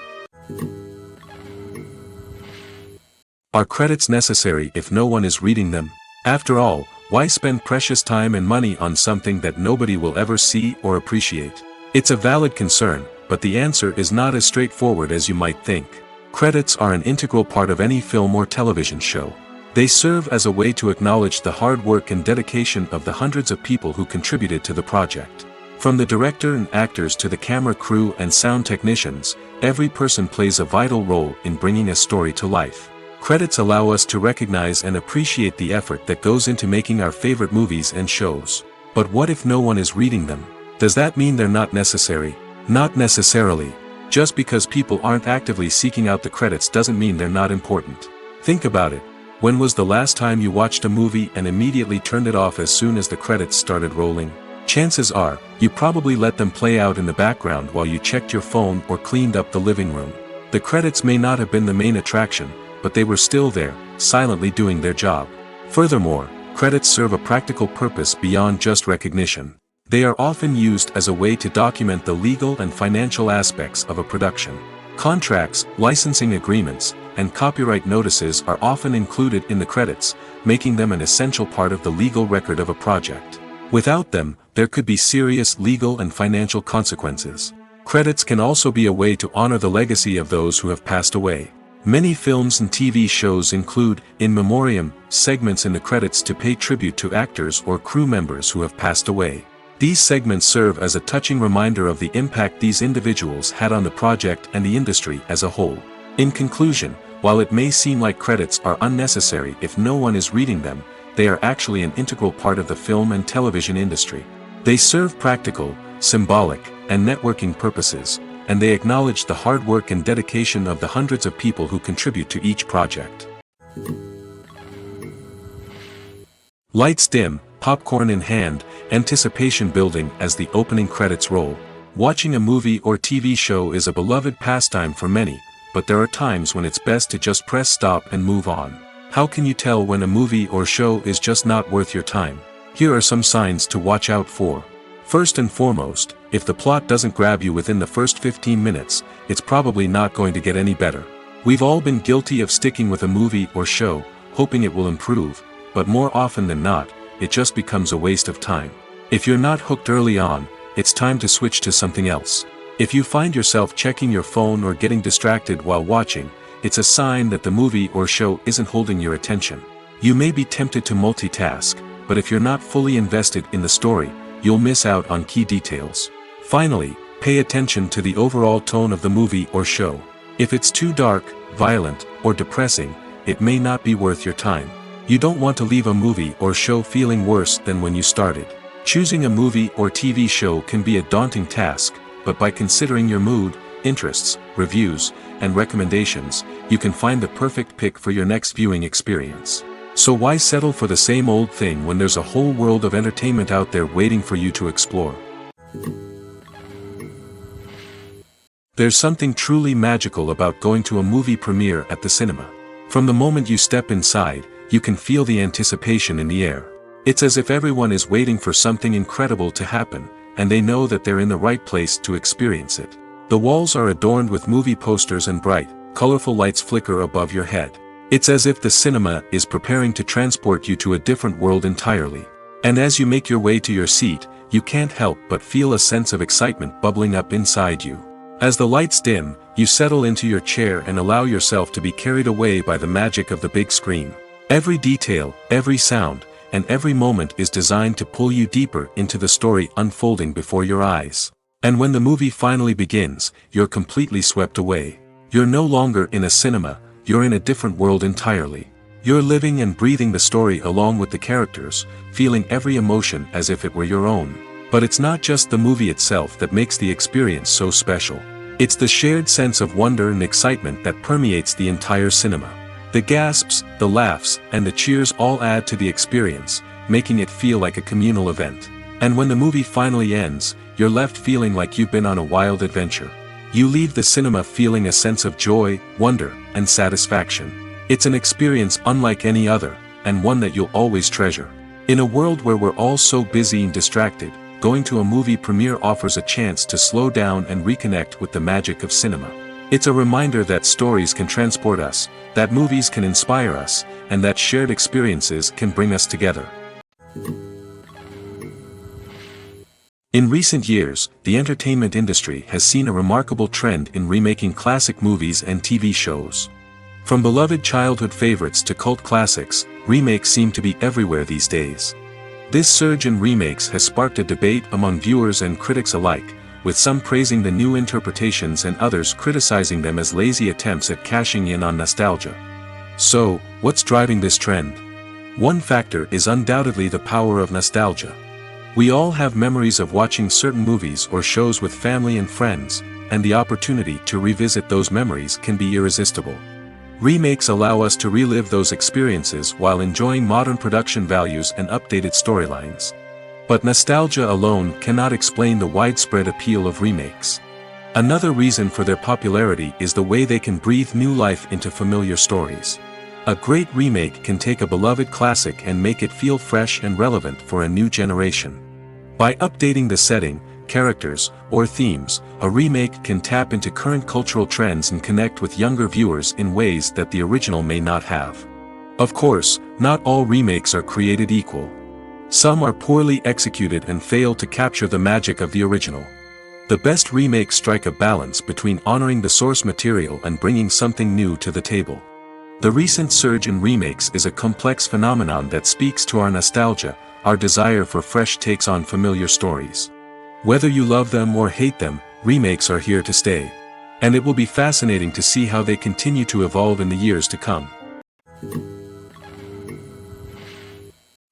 Are credits necessary if no one is reading them? After all, why spend precious time and money on something that nobody will ever see or appreciate? It's a valid concern, but the answer is not as straightforward as you might think. Credits are an integral part of any film or television show. They serve as a way to acknowledge the hard work and dedication of the hundreds of people who contributed to the project. From the director and actors to the camera crew and sound technicians, every person plays a vital role in bringing a story to life. Credits allow us to recognize and appreciate the effort that goes into making our favorite movies and shows. But what if no one is reading them? Does that mean they're not necessary? Not necessarily. Just because people aren't actively seeking out the credits doesn't mean they're not important. Think about it. When was the last time you watched a movie and immediately turned it off as soon as the credits started rolling? Chances are, you probably let them play out in the background while you checked your phone or cleaned up the living room. The credits may not have been the main attraction, but they were still there, silently doing their job. Furthermore, credits serve a practical purpose beyond just recognition. They are often used as a way to document the legal and financial aspects of a production. Contracts, licensing agreements, and copyright notices are often included in the credits, making them an essential part of the legal record of a project. Without them, there could be serious legal and financial consequences. Credits can also be a way to honor the legacy of those who have passed away. Many films and TV shows include, in memoriam, segments in the credits to pay tribute to actors or crew members who have passed away. These segments serve as a touching reminder of the impact these individuals had on the project and the industry as a whole. In conclusion, while it may seem like credits are unnecessary if no one is reading them, they are actually an integral part of the film and television industry. They serve practical, symbolic, and networking purposes, and they acknowledge the hard work and dedication of the hundreds of people who contribute to each project. Lights dim, popcorn in hand, anticipation building as the opening credits roll. Watching a movie or TV show is a beloved pastime for many, but there are times when it's best to just press stop and move on. How can you tell when a movie or show is just not worth your time? Here are some signs to watch out for. First and foremost, If the plot doesn't grab you within the first 15 minutes, it's probably not going to get any better. We've all been guilty of sticking with a movie or show, hoping it will improve, but more often than not, it just becomes a waste of time. If you're not hooked early on, it's time to switch to something else. If you find yourself checking your phone or getting distracted while watching, it's a sign that the movie or show isn't holding your attention. You may be tempted to multitask, but if you're not fully invested in the story, you'll miss out on key details. Finally, pay attention to the overall tone of the movie or show. If it's too dark, violent, or depressing, it may not be worth your time. You don't want to leave a movie or show feeling worse than when you started. Choosing a movie or TV show can be a daunting task, but by considering your mood, interests, reviews, and recommendations, you can find the perfect pick for your next viewing experience. So why settle for the same old thing when there's a whole world of entertainment out there waiting for you to explore? There's something truly magical about going to a movie premiere at the cinema. From the moment you step inside, you can feel the anticipation in the air. It's as if everyone is waiting for something incredible to happen, and they know that they're in the right place to experience it. The walls are adorned with movie posters and bright, colorful lights flicker above your head. It's as if the cinema is preparing to transport you to a different world entirely. And as you make your way to your seat, you can't help but feel a sense of excitement bubbling up inside you. As the lights dim, you settle into your chair and allow yourself to be carried away by the magic of the big screen. Every detail, every sound, and every moment is designed to pull you deeper into the story unfolding before your eyes. And when the movie finally begins, you're completely swept away. You're no longer in a cinema, you're in a different world entirely. You're living and breathing the story along with the characters, feeling every emotion as if it were your own. But it's not just the movie itself that makes the experience so special. It's the shared sense of wonder and excitement that permeates the entire cinema. The gasps, the laughs, and the cheers all add to the experience, making it feel like a communal event. And when the movie finally ends, you're left feeling like you've been on a wild adventure. You leave the cinema feeling a sense of joy, wonder, and satisfaction. It's an experience unlike any other, and one that you'll always treasure. In a world where we're all so busy and distracted, going to a movie premiere offers a chance to slow down and reconnect with the magic of cinema. It's a reminder that stories can transport us, that movies can inspire us, and that shared experiences can bring us together. In recent years, the entertainment industry has seen a remarkable trend in remaking classic movies and TV shows. From beloved childhood favorites to cult classics, remakes seem to be everywhere these days. This surge in remakes has sparked a debate among viewers and critics alike, with some praising the new interpretations and others criticizing them as lazy attempts at cashing in on nostalgia. So, what's driving this trend? One factor is undoubtedly the power of nostalgia. We all have memories of watching certain movies or shows with family and friends, and the opportunity to revisit those memories can be irresistible. Remakes allow us to relive those experiences while enjoying modern production values and updated storylines. But nostalgia alone cannot explain the widespread appeal of remakes. Another reason for their popularity is the way they can breathe new life into familiar stories. A great remake can take a beloved classic and make it feel fresh and relevant for a new generation. By updating the setting, characters, or themes, a remake can tap into current cultural trends and connect with younger viewers in ways that the original may not have. Of course, not all remakes are created equal. Some are poorly executed and fail to capture the magic of the original. The best remakes strike a balance between honoring the source material and bringing something new to the table. The recent surge in remakes is a complex phenomenon that speaks to our nostalgia, our desire for fresh takes on familiar stories. Whether you love them or hate them, remakes are here to stay. And it will be fascinating to see how they continue to evolve in the years to come.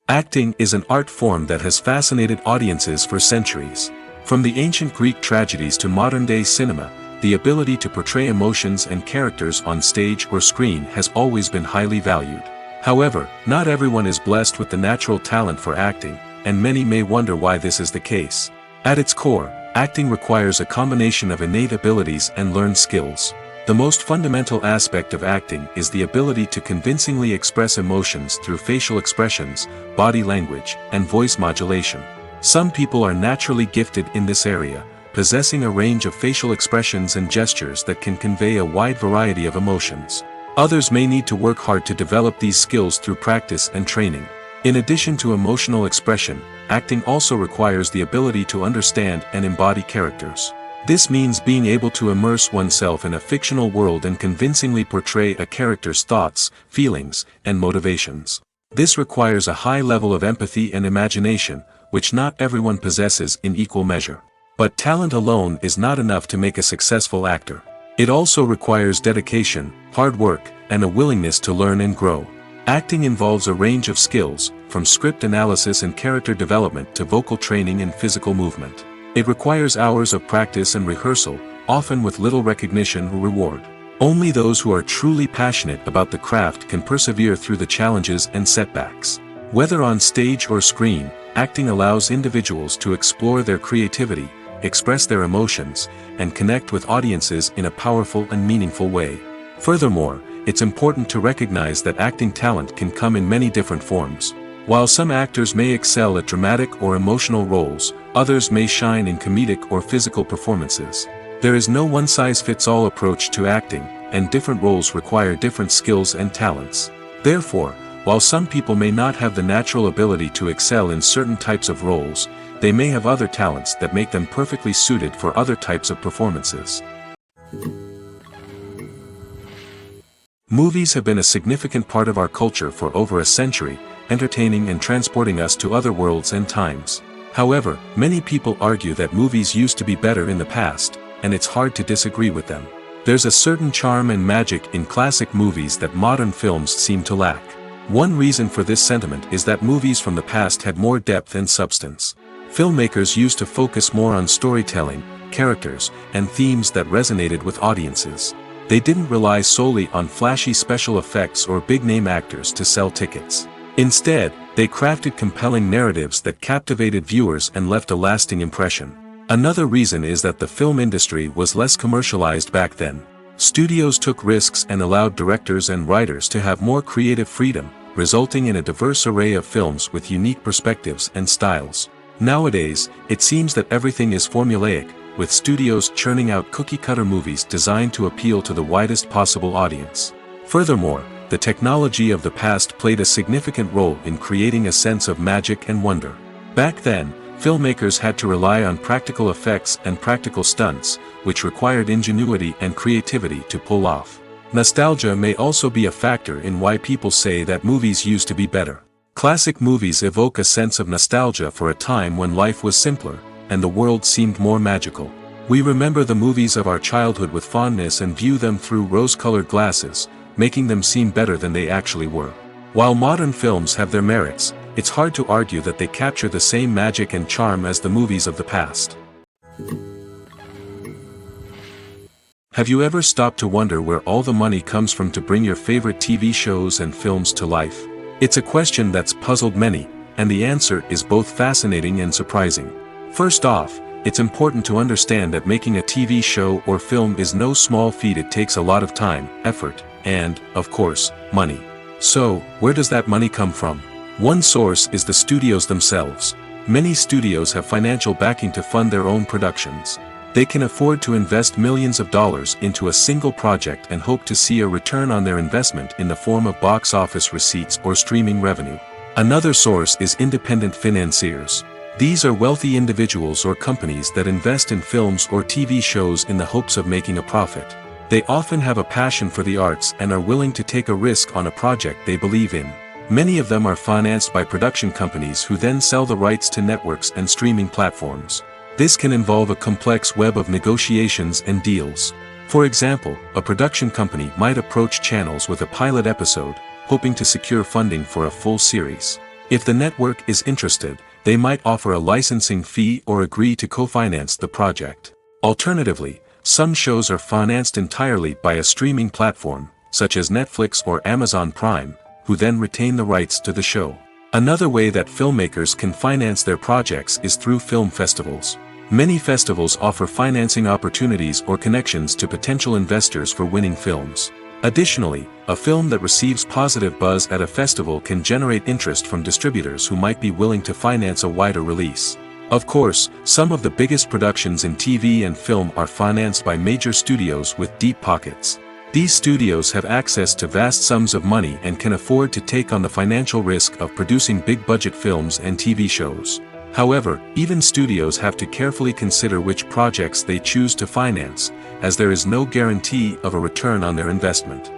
Acting is an art form that has fascinated audiences for centuries. From the ancient Greek tragedies to modern-day cinema, the ability to portray emotions and characters on stage or screen has always been highly valued. However, not everyone is blessed with the natural talent for acting, and many may wonder why this is the case. At its core, acting requires a combination of innate abilities and learned skills. The most fundamental aspect of acting is the ability to convincingly express emotions through facial expressions, body language, and voice modulation. Some people are naturally gifted in this area, possessing a range of facial expressions and gestures that can convey a wide variety of emotions. Others may need to work hard to develop these skills through practice and training. In addition to emotional expression, acting also requires the ability to understand and embody characters. This means being able to immerse oneself in a fictional world and convincingly portray a character's thoughts, feelings, and motivations. This requires a high level of empathy and imagination, which not everyone possesses in equal measure. But talent alone is not enough to make a successful actor. It also requires dedication, hard work, and a willingness to learn and grow. Acting involves a range of skills, from script analysis and character development to vocal training and physical movement. It requires hours of practice and rehearsal, often with little recognition or reward. Only those who are truly passionate about the craft can persevere through the challenges and setbacks. Whether on stage or screen, acting allows individuals to explore their creativity, express their emotions, and connect with audiences in a powerful and meaningful way. Furthermore, it's important to recognize that acting talent can come in many different forms. While some actors may excel at dramatic or emotional roles, others may shine in comedic or physical performances. There is no one-size-fits-all approach to acting, and different roles require different skills and talents. Therefore, while some people may not have the natural ability to excel in certain types of roles, they may have other talents that make them perfectly suited for other types of performances. Movies have been a significant part of our culture for over a century, entertaining and transporting us to other worlds and times. However, many people argue that movies used to be better in the past, and it's hard to disagree with them. There's a certain charm and magic in classic movies that modern films seem to lack. One reason for this sentiment is that movies from the past had more depth and substance. Filmmakers used to focus more on storytelling, characters, and themes that resonated with audiences. They didn't rely solely on flashy special effects or big-name actors to sell tickets. Instead, they crafted compelling narratives that captivated viewers and left a lasting impression. Another reason is that the film industry was less commercialized back then. Studios took risks and allowed directors and writers to have more creative freedom, resulting in a diverse array of films with unique perspectives and styles. Nowadays, it seems that everything is formulaic, with studios churning out cookie-cutter movies designed to appeal to the widest possible audience. Furthermore, the technology of the past played a significant role in creating a sense of magic and wonder. Back then, filmmakers had to rely on practical effects and practical stunts, which required ingenuity and creativity to pull off. Nostalgia may also be a factor in why people say that movies used to be better. Classic movies evoke a sense of nostalgia for a time when life was simpler, and the world seemed more magical. We remember the movies of our childhood with fondness and view them through rose-colored glasses, making them seem better than they actually were. While modern films have their merits, it's hard to argue that they capture the same magic and charm as the movies of the past. Have you ever stopped to wonder where all the money comes from to bring your favorite TV shows and films to life? It's a question that's puzzled many, and the answer is both fascinating and surprising. First off, it's important to understand that making a TV show or film is no small feat. It takes a lot of time, effort, and, of course, money. So, where does that money come from? One source is the studios themselves. Many studios have financial backing to fund their own productions. They can afford to invest millions of dollars into a single project and hope to see a return on their investment in the form of box office receipts or streaming revenue. Another source is independent financiers. These are wealthy individuals or companies that invest in films or TV shows in the hopes of making a profit. They often have a passion for the arts and are willing to take a risk on a project they believe in. Many of them are financed by production companies who then sell the rights to networks and streaming platforms. This can involve a complex web of negotiations and deals. For example, a production company might approach channels with a pilot episode, hoping to secure funding for a full series. If the network is interested, they might offer a licensing fee or agree to co-finance the project. Alternatively, some shows are financed entirely by a streaming platform, such as Netflix or Amazon Prime, who then retain the rights to the show. Another way that filmmakers can finance their projects is through film festivals. Many festivals offer financing opportunities or connections to potential investors for winning films. Additionally, a film that receives positive buzz at a festival can generate interest from distributors who might be willing to finance a wider release. Of course, some of the biggest productions in TV and film are financed by major studios with deep pockets. These studios have access to vast sums of money and can afford to take on the financial risk of producing big-budget films and TV shows. However, even studios have to carefully consider which projects they choose to finance, as there is no guarantee of a return on their investment.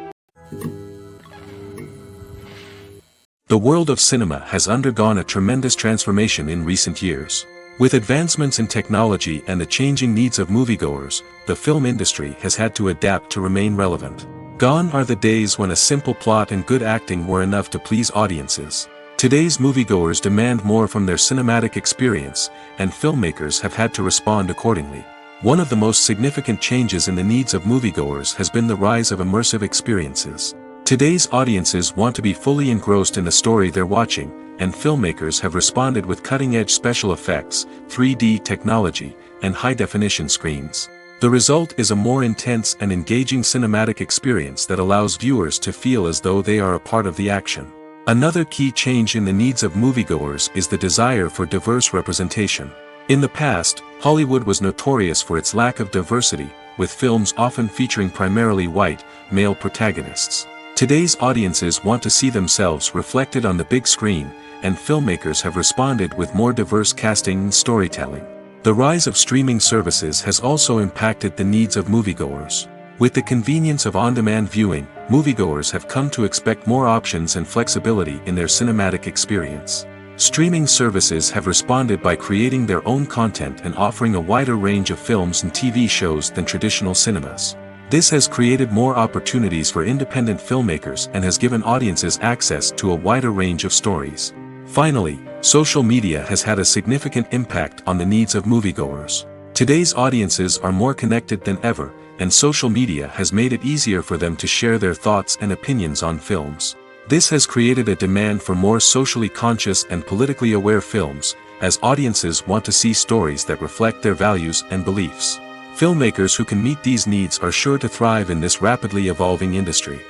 The world of cinema has undergone a tremendous transformation in recent years. With advancements in technology and the changing needs of moviegoers, the film industry has had to adapt to remain relevant. Gone are the days when a simple plot and good acting were enough to please audiences. Today's moviegoers demand more from their cinematic experience, and filmmakers have had to respond accordingly. One of the most significant changes in the needs of moviegoers has been the rise of immersive experiences. Today's audiences want to be fully engrossed in the story they're watching, and filmmakers have responded with cutting-edge special effects, 3D technology, and high-definition screens. The result is a more intense and engaging cinematic experience that allows viewers to feel as though they are a part of the action. Another key change in the needs of moviegoers is the desire for diverse representation. In the past, Hollywood was notorious for its lack of diversity, with films often featuring primarily white, male protagonists. Today's audiences want to see themselves reflected on the big screen, and filmmakers have responded with more diverse casting and storytelling. The rise of streaming services has also impacted the needs of moviegoers. With the convenience of on-demand viewing, moviegoers have come to expect more options and flexibility in their cinematic experience. Streaming services have responded by creating their own content and offering a wider range of films and TV shows than traditional cinemas. This has created more opportunities for independent filmmakers and has given audiences access to a wider range of stories. Finally, social media has had a significant impact on the needs of moviegoers. Today's audiences are more connected than ever, and social media has made it easier for them to share their thoughts and opinions on films. This has created a demand for more socially conscious and politically aware films, as audiences want to see stories that reflect their values and beliefs. Filmmakers who can meet these needs are sure to thrive in this rapidly evolving industry.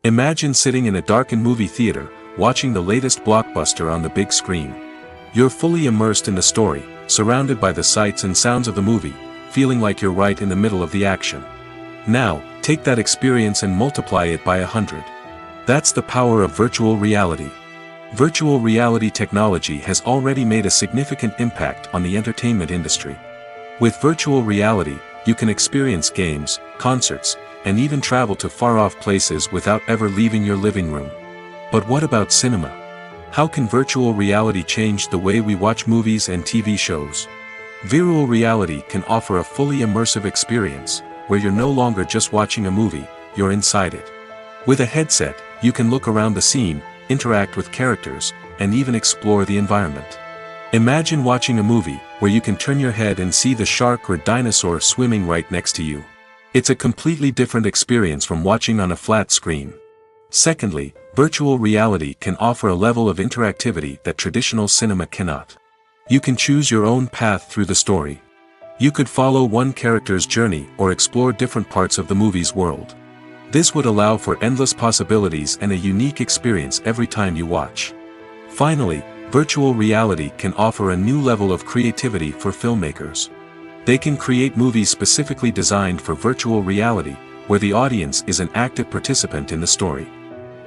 Imagine sitting in a darkened movie theater, watching the latest blockbuster on the big screen. You're fully immersed in the story, surrounded by the sights and sounds of the movie, feeling like you're right in the middle of the action. Now, take that experience and multiply it by 100. That's the power of virtual reality. Virtual reality technology has already made a significant impact on the entertainment industry. With virtual reality, you can experience games, concerts, and even travel to far-off places without ever leaving your living room. But what about cinema? How can virtual reality change the way we watch movies and TV shows? Virtual reality can offer a fully immersive experience, where you're no longer just watching a movie, you're inside it. With a headset, you can look around the scene, interact with characters, and even explore the environment. Imagine watching a movie where you can turn your head and see the shark or dinosaur swimming right next to you. It's a completely different experience from watching on a flat screen. Secondly, virtual reality can offer a level of interactivity that traditional cinema cannot. You can choose your own path through the story. You could follow one character's journey or explore different parts of the movie's world. This would allow for endless possibilities and a unique experience every time you watch. Finally, virtual reality can offer a new level of creativity for filmmakers. They can create movies specifically designed for virtual reality, where the audience is an active participant in the story.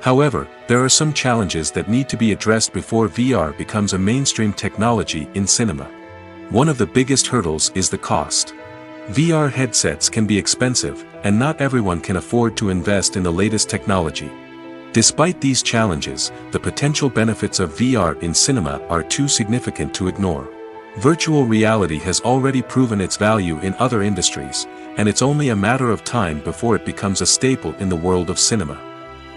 However, there are some challenges that need to be addressed before VR becomes a mainstream technology in cinema. One of the biggest hurdles is the cost. VR headsets can be expensive, and not everyone can afford to invest in the latest technology. Despite these challenges, the potential benefits of VR in cinema are too significant to ignore. Virtual reality has already proven its value in other industries, and it's only a matter of time before it becomes a staple in the world of cinema.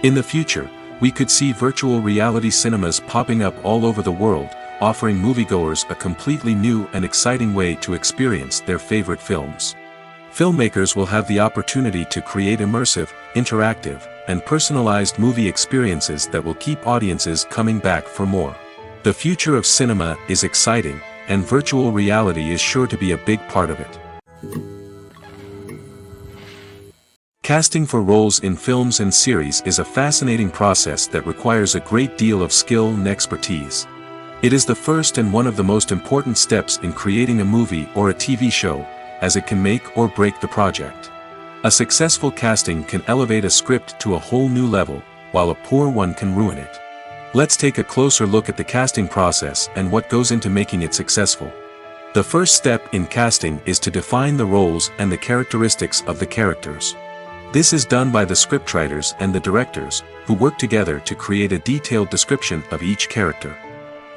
In the future, we could see virtual reality cinemas popping up all over the world, offering moviegoers a completely new and exciting way to experience their favorite films. Filmmakers will have the opportunity to create immersive, interactive, and personalized movie experiences that will keep audiences coming back for more. The future of cinema is exciting, and virtual reality is sure to be a big part of it. Casting for roles in films and series is a fascinating process that requires a great deal of skill and expertise. It is the first and one of the most important steps in creating a movie or a TV show, as it can make or break the project. A successful casting can elevate a script to a whole new level, while a poor one can ruin it. Let's take a closer look at the casting process and what goes into making it successful. The first step in casting is to define the roles and the characteristics of the characters. This is done by the scriptwriters and the directors, who work together to create a detailed description of each character.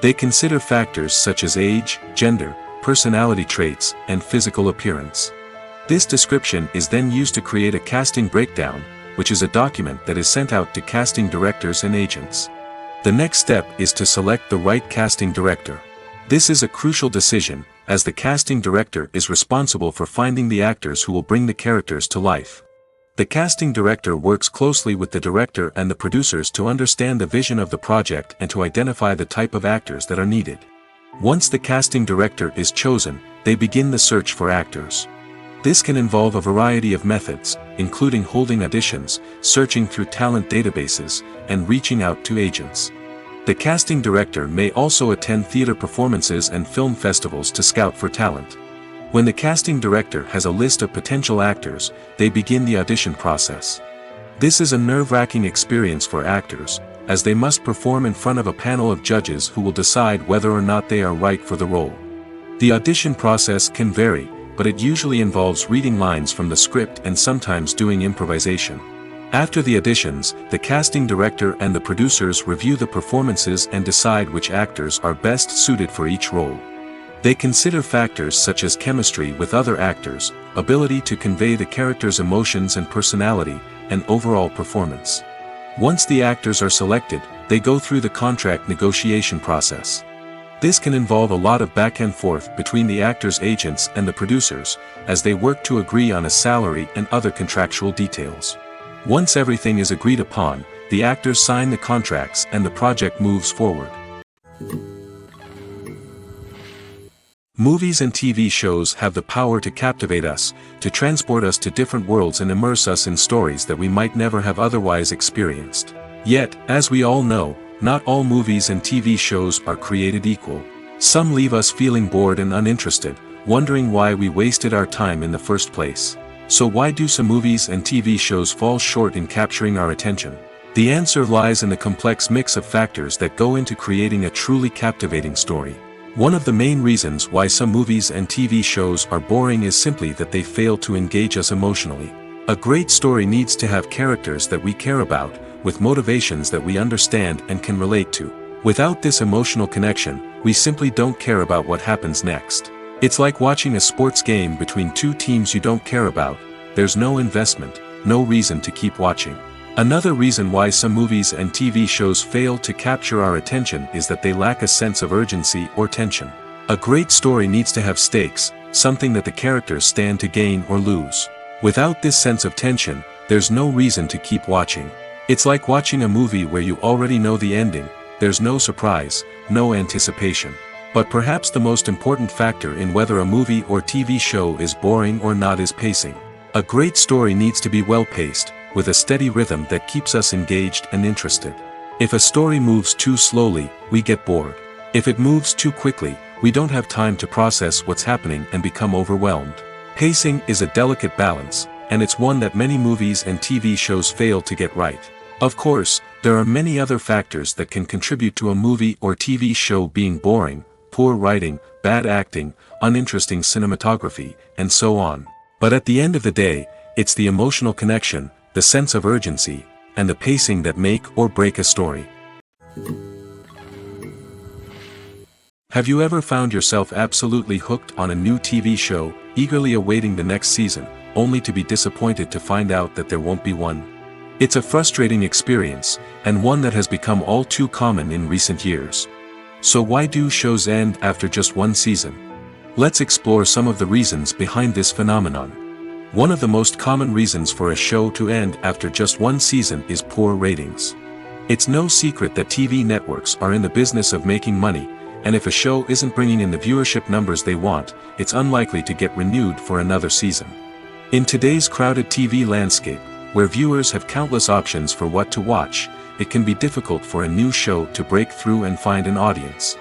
They consider factors such as age, gender, personality traits, and physical appearance. This description is then used to create a casting breakdown, which is a document that is sent out to casting directors and agents. The next step is to select the right casting director. This is a crucial decision, as the casting director is responsible for finding the actors who will bring the characters to life. The casting director works closely with the director and the producers to understand the vision of the project and to identify the type of actors that are needed. Once the casting director is chosen, they begin the search for actors. This can involve a variety of methods, including holding auditions, searching through talent databases, and reaching out to agents. The casting director may also attend theater performances and film festivals to scout for talent. When the casting director has a list of potential actors, they begin the audition process. This is a nerve-wracking experience for actors, as they must perform in front of a panel of judges who will decide whether or not they are right for the role. The audition process can vary, but it usually involves reading lines from the script and sometimes doing improvisation. After the auditions, the casting director and the producers review the performances and decide which actors are best suited for each role. They consider factors such as chemistry with other actors, ability to convey the character's emotions and personality, and overall performance. Once the actors are selected, they go through the contract negotiation process. This can involve a lot of back and forth between the actors' agents and the producers, as they work to agree on a salary and other contractual details. Once everything is agreed upon, the actors sign the contracts and the project moves forward. Movies and TV shows have the power to captivate us, to transport us to different worlds and immerse us in stories that we might never have otherwise experienced. Yet, as we all know, not all movies and TV shows are created equal. Some leave us feeling bored and uninterested, wondering why we wasted our time in the first place. So why do some movies and TV shows fall short in capturing our attention? The answer lies in the complex mix of factors that go into creating a truly captivating story. One of the main reasons why some movies and TV shows are boring is simply that they fail to engage us emotionally. A great story needs to have characters that we care about, with motivations that we understand and can relate to. Without this emotional connection, we simply don't care about what happens next. It's like watching a sports game between two teams you don't care about. There's no investment, no reason to keep watching. Another reason why some movies and TV shows fail to capture our attention is that they lack a sense of urgency or tension. A great story needs to have stakes, something that the characters stand to gain or lose. Without this sense of tension, there's no reason to keep watching. It's like watching a movie where you already know the ending, there's no surprise, no anticipation. But perhaps the most important factor in whether a movie or TV show is boring or not is pacing. A great story needs to be well-paced, with a steady rhythm that keeps us engaged and interested. If a story moves too slowly, we get bored. If it moves too quickly, we don't have time to process what's happening and become overwhelmed. Pacing is a delicate balance, and it's one that many movies and TV shows fail to get right. Of course, there are many other factors that can contribute to a movie or TV show being boring: poor writing, bad acting, uninteresting cinematography, and so on. But at the end of the day, it's the emotional connection, the sense of urgency, and the pacing that make or break a story. Have you ever found yourself absolutely hooked on a new TV show, eagerly awaiting the next season, only to be disappointed to find out that there won't be one? It's a frustrating experience, and one that has become all too common in recent years. So why do shows end after just one season? Let's explore some of the reasons behind this phenomenon. One of the most common reasons for a show to end after just one season is poor ratings. It's no secret that TV networks are in the business of making money, and if a show isn't bringing in the viewership numbers they want, it's unlikely to get renewed for another season. In today's crowded TV landscape, Where viewers have countless options for what to watch, it can be difficult for a new show to break through and find an audience.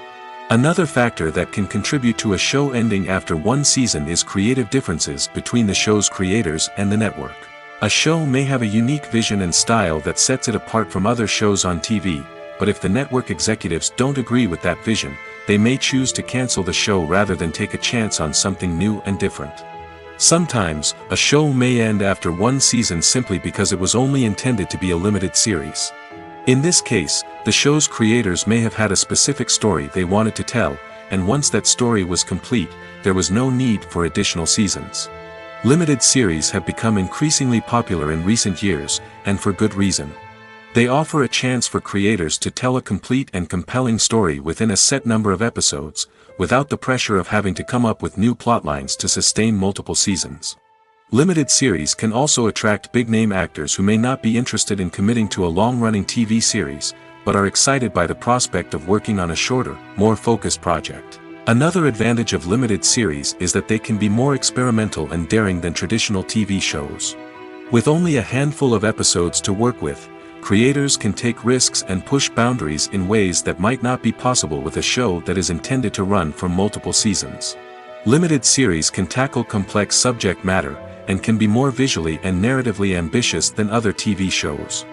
Another factor that can contribute to a show ending after one season is creative differences between the show's creators and the network. A show may have a unique vision and style that sets it apart from other shows on TV, but if the network executives don't agree with that vision, they may choose to cancel the show rather than take a chance on something new and different. Sometimes, a show may end after one season simply because it was only intended to be a limited series. In this case, the show's creators may have had a specific story they wanted to tell, and once that story was complete, there was no need for additional seasons. Limited series have become increasingly popular in recent years, and for good reason. They offer a chance for creators to tell a complete and compelling story within a set number of episodes, without the pressure of having to come up with new plotlines to sustain multiple seasons. Limited series can also attract big-name actors who may not be interested in committing to a long-running TV series, but are excited by the prospect of working on a shorter, more focused project. Another advantage of limited series is that they can be more experimental and daring than traditional TV shows. With only a handful of episodes to work with, creators can take risks and push boundaries in ways that might not be possible with a show that is intended to run for multiple seasons. Limited series can tackle complex subject matter, and can be more visually and narratively ambitious than other TV shows.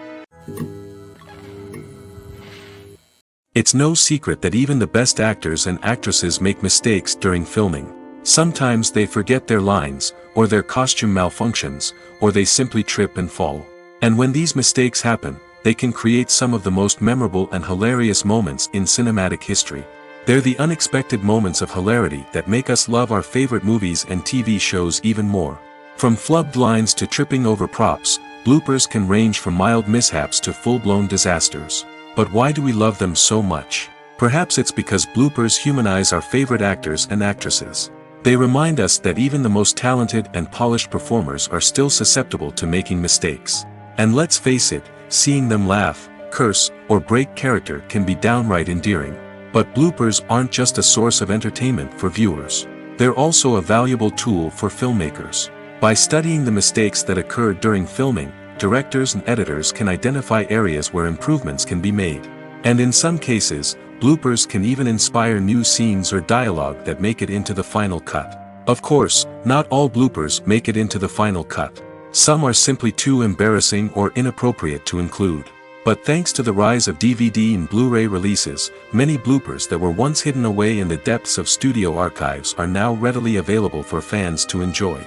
It's no secret that even the best actors and actresses make mistakes during filming. Sometimes they forget their lines, or their costume malfunctions, or they simply trip and fall. And when these mistakes happen, they can create some of the most memorable and hilarious moments in cinematic history. They're the unexpected moments of hilarity that make us love our favorite movies and TV shows even more. From flubbed lines to tripping over props, bloopers can range from mild mishaps to full-blown disasters. But why do we love them so much? Perhaps it's because bloopers humanize our favorite actors and actresses. They remind us that even the most talented and polished performers are still susceptible to making mistakes. And let's face it, seeing them laugh, curse, or break character can be downright endearing. But bloopers aren't just a source of entertainment for viewers. They're also a valuable tool for filmmakers. By studying the mistakes that occurred during filming, directors and editors can identify areas where improvements can be made. And in some cases, bloopers can even inspire new scenes or dialogue that make it into the final cut. Of course, not all bloopers make it into the final cut. Some are simply too embarrassing or inappropriate to include. But thanks to the rise of DVD and Blu-ray releases, many bloopers that were once hidden away in the depths of studio archives are now readily available for fans to enjoy.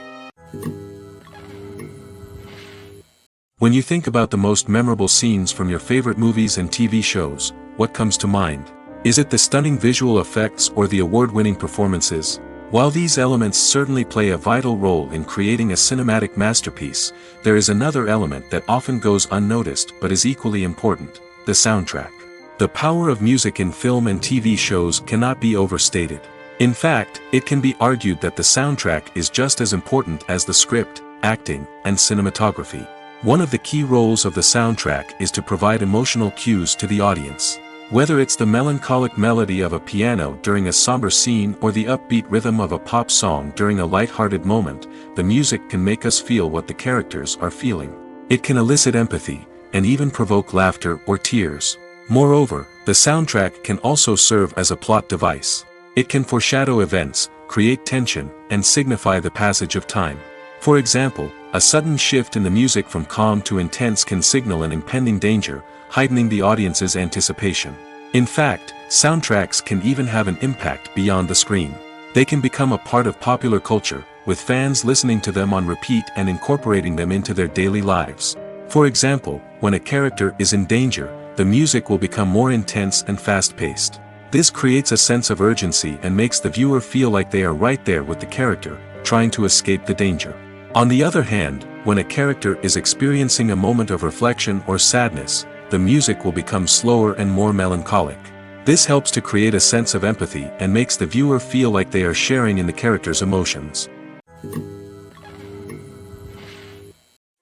When you think about the most memorable scenes from your favorite movies and TV shows, what comes to mind? Is it the stunning visual effects or the award-winning performances? While these elements certainly play a vital role in creating a cinematic masterpiece, there is another element that often goes unnoticed but is equally important: the soundtrack. The power of music in film and TV shows cannot be overstated. In fact, it can be argued that the soundtrack is just as important as the script, acting, and cinematography. One of the key roles of the soundtrack is to provide emotional cues to the audience. Whether it's the melancholic melody of a piano during a somber scene or the upbeat rhythm of a pop song during a light-hearted moment, the music can make us feel what the characters are feeling. It can elicit empathy, and even provoke laughter or tears. Moreover, the soundtrack can also serve as a plot device. It can foreshadow events, create tension, and signify the passage of time. For example, a sudden shift in the music from calm to intense can signal an impending danger, heightening the audience's anticipation. In fact, soundtracks can even have an impact beyond the screen. They can become a part of popular culture, with fans listening to them on repeat and incorporating them into their daily lives. For example, when a character is in danger, the music will become more intense and fast-paced. This creates a sense of urgency and makes the viewer feel like they are right there with the character, trying to escape the danger. On the other hand, when a character is experiencing a moment of reflection or sadness, the music will become slower and more melancholic. This helps to create a sense of empathy and makes the viewer feel like they are sharing in the character's emotions.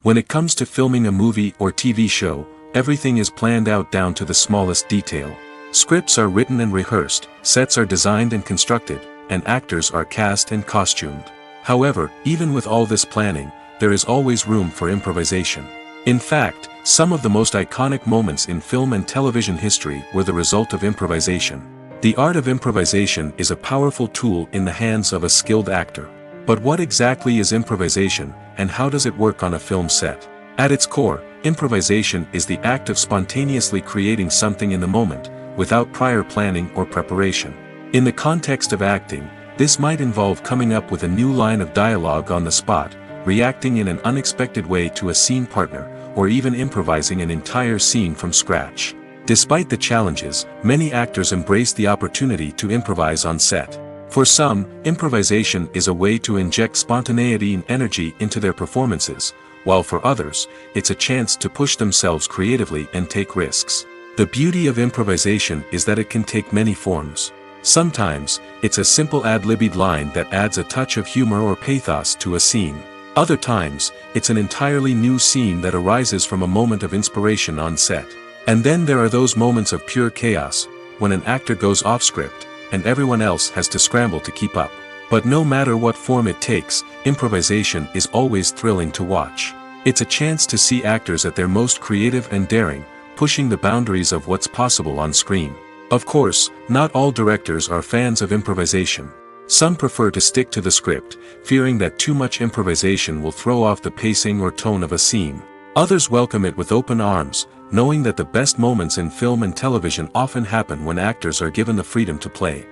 When it comes to filming a movie or TV show, everything is planned out down to the smallest detail. Scripts are written and rehearsed, sets are designed and constructed, and actors are cast and costumed. However, even with all this planning, there is always room for improvisation. In fact, some of the most iconic moments in film and television history were the result of improvisation. The art of improvisation is a powerful tool in the hands of a skilled actor. But what exactly is improvisation, and how does it work on a film set? At its core, improvisation is the act of spontaneously creating something in the moment, without prior planning or preparation. In the context of acting, this might involve coming up with a new line of dialogue on the spot, reacting in an unexpected way to a scene partner, or even improvising an entire scene from scratch. Despite the challenges, many actors embrace the opportunity to improvise on set. For some, improvisation is a way to inject spontaneity and energy into their performances, while for others, it's a chance to push themselves creatively and take risks. The beauty of improvisation is that it can take many forms. Sometimes, it's a simple ad-libbed line that adds a touch of humor or pathos to a scene. Other times, it's an entirely new scene that arises from a moment of inspiration on set. And then there are those moments of pure chaos, when an actor goes off script, and everyone else has to scramble to keep up. But no matter what form it takes, improvisation is always thrilling to watch. It's a chance to see actors at their most creative and daring, pushing the boundaries of what's possible on screen. Of course, not all directors are fans of improvisation. Some prefer to stick to the script, fearing that too much improvisation will throw off the pacing or tone of a scene. Others welcome it with open arms, knowing that the best moments in film and television often happen when actors are given the freedom to play.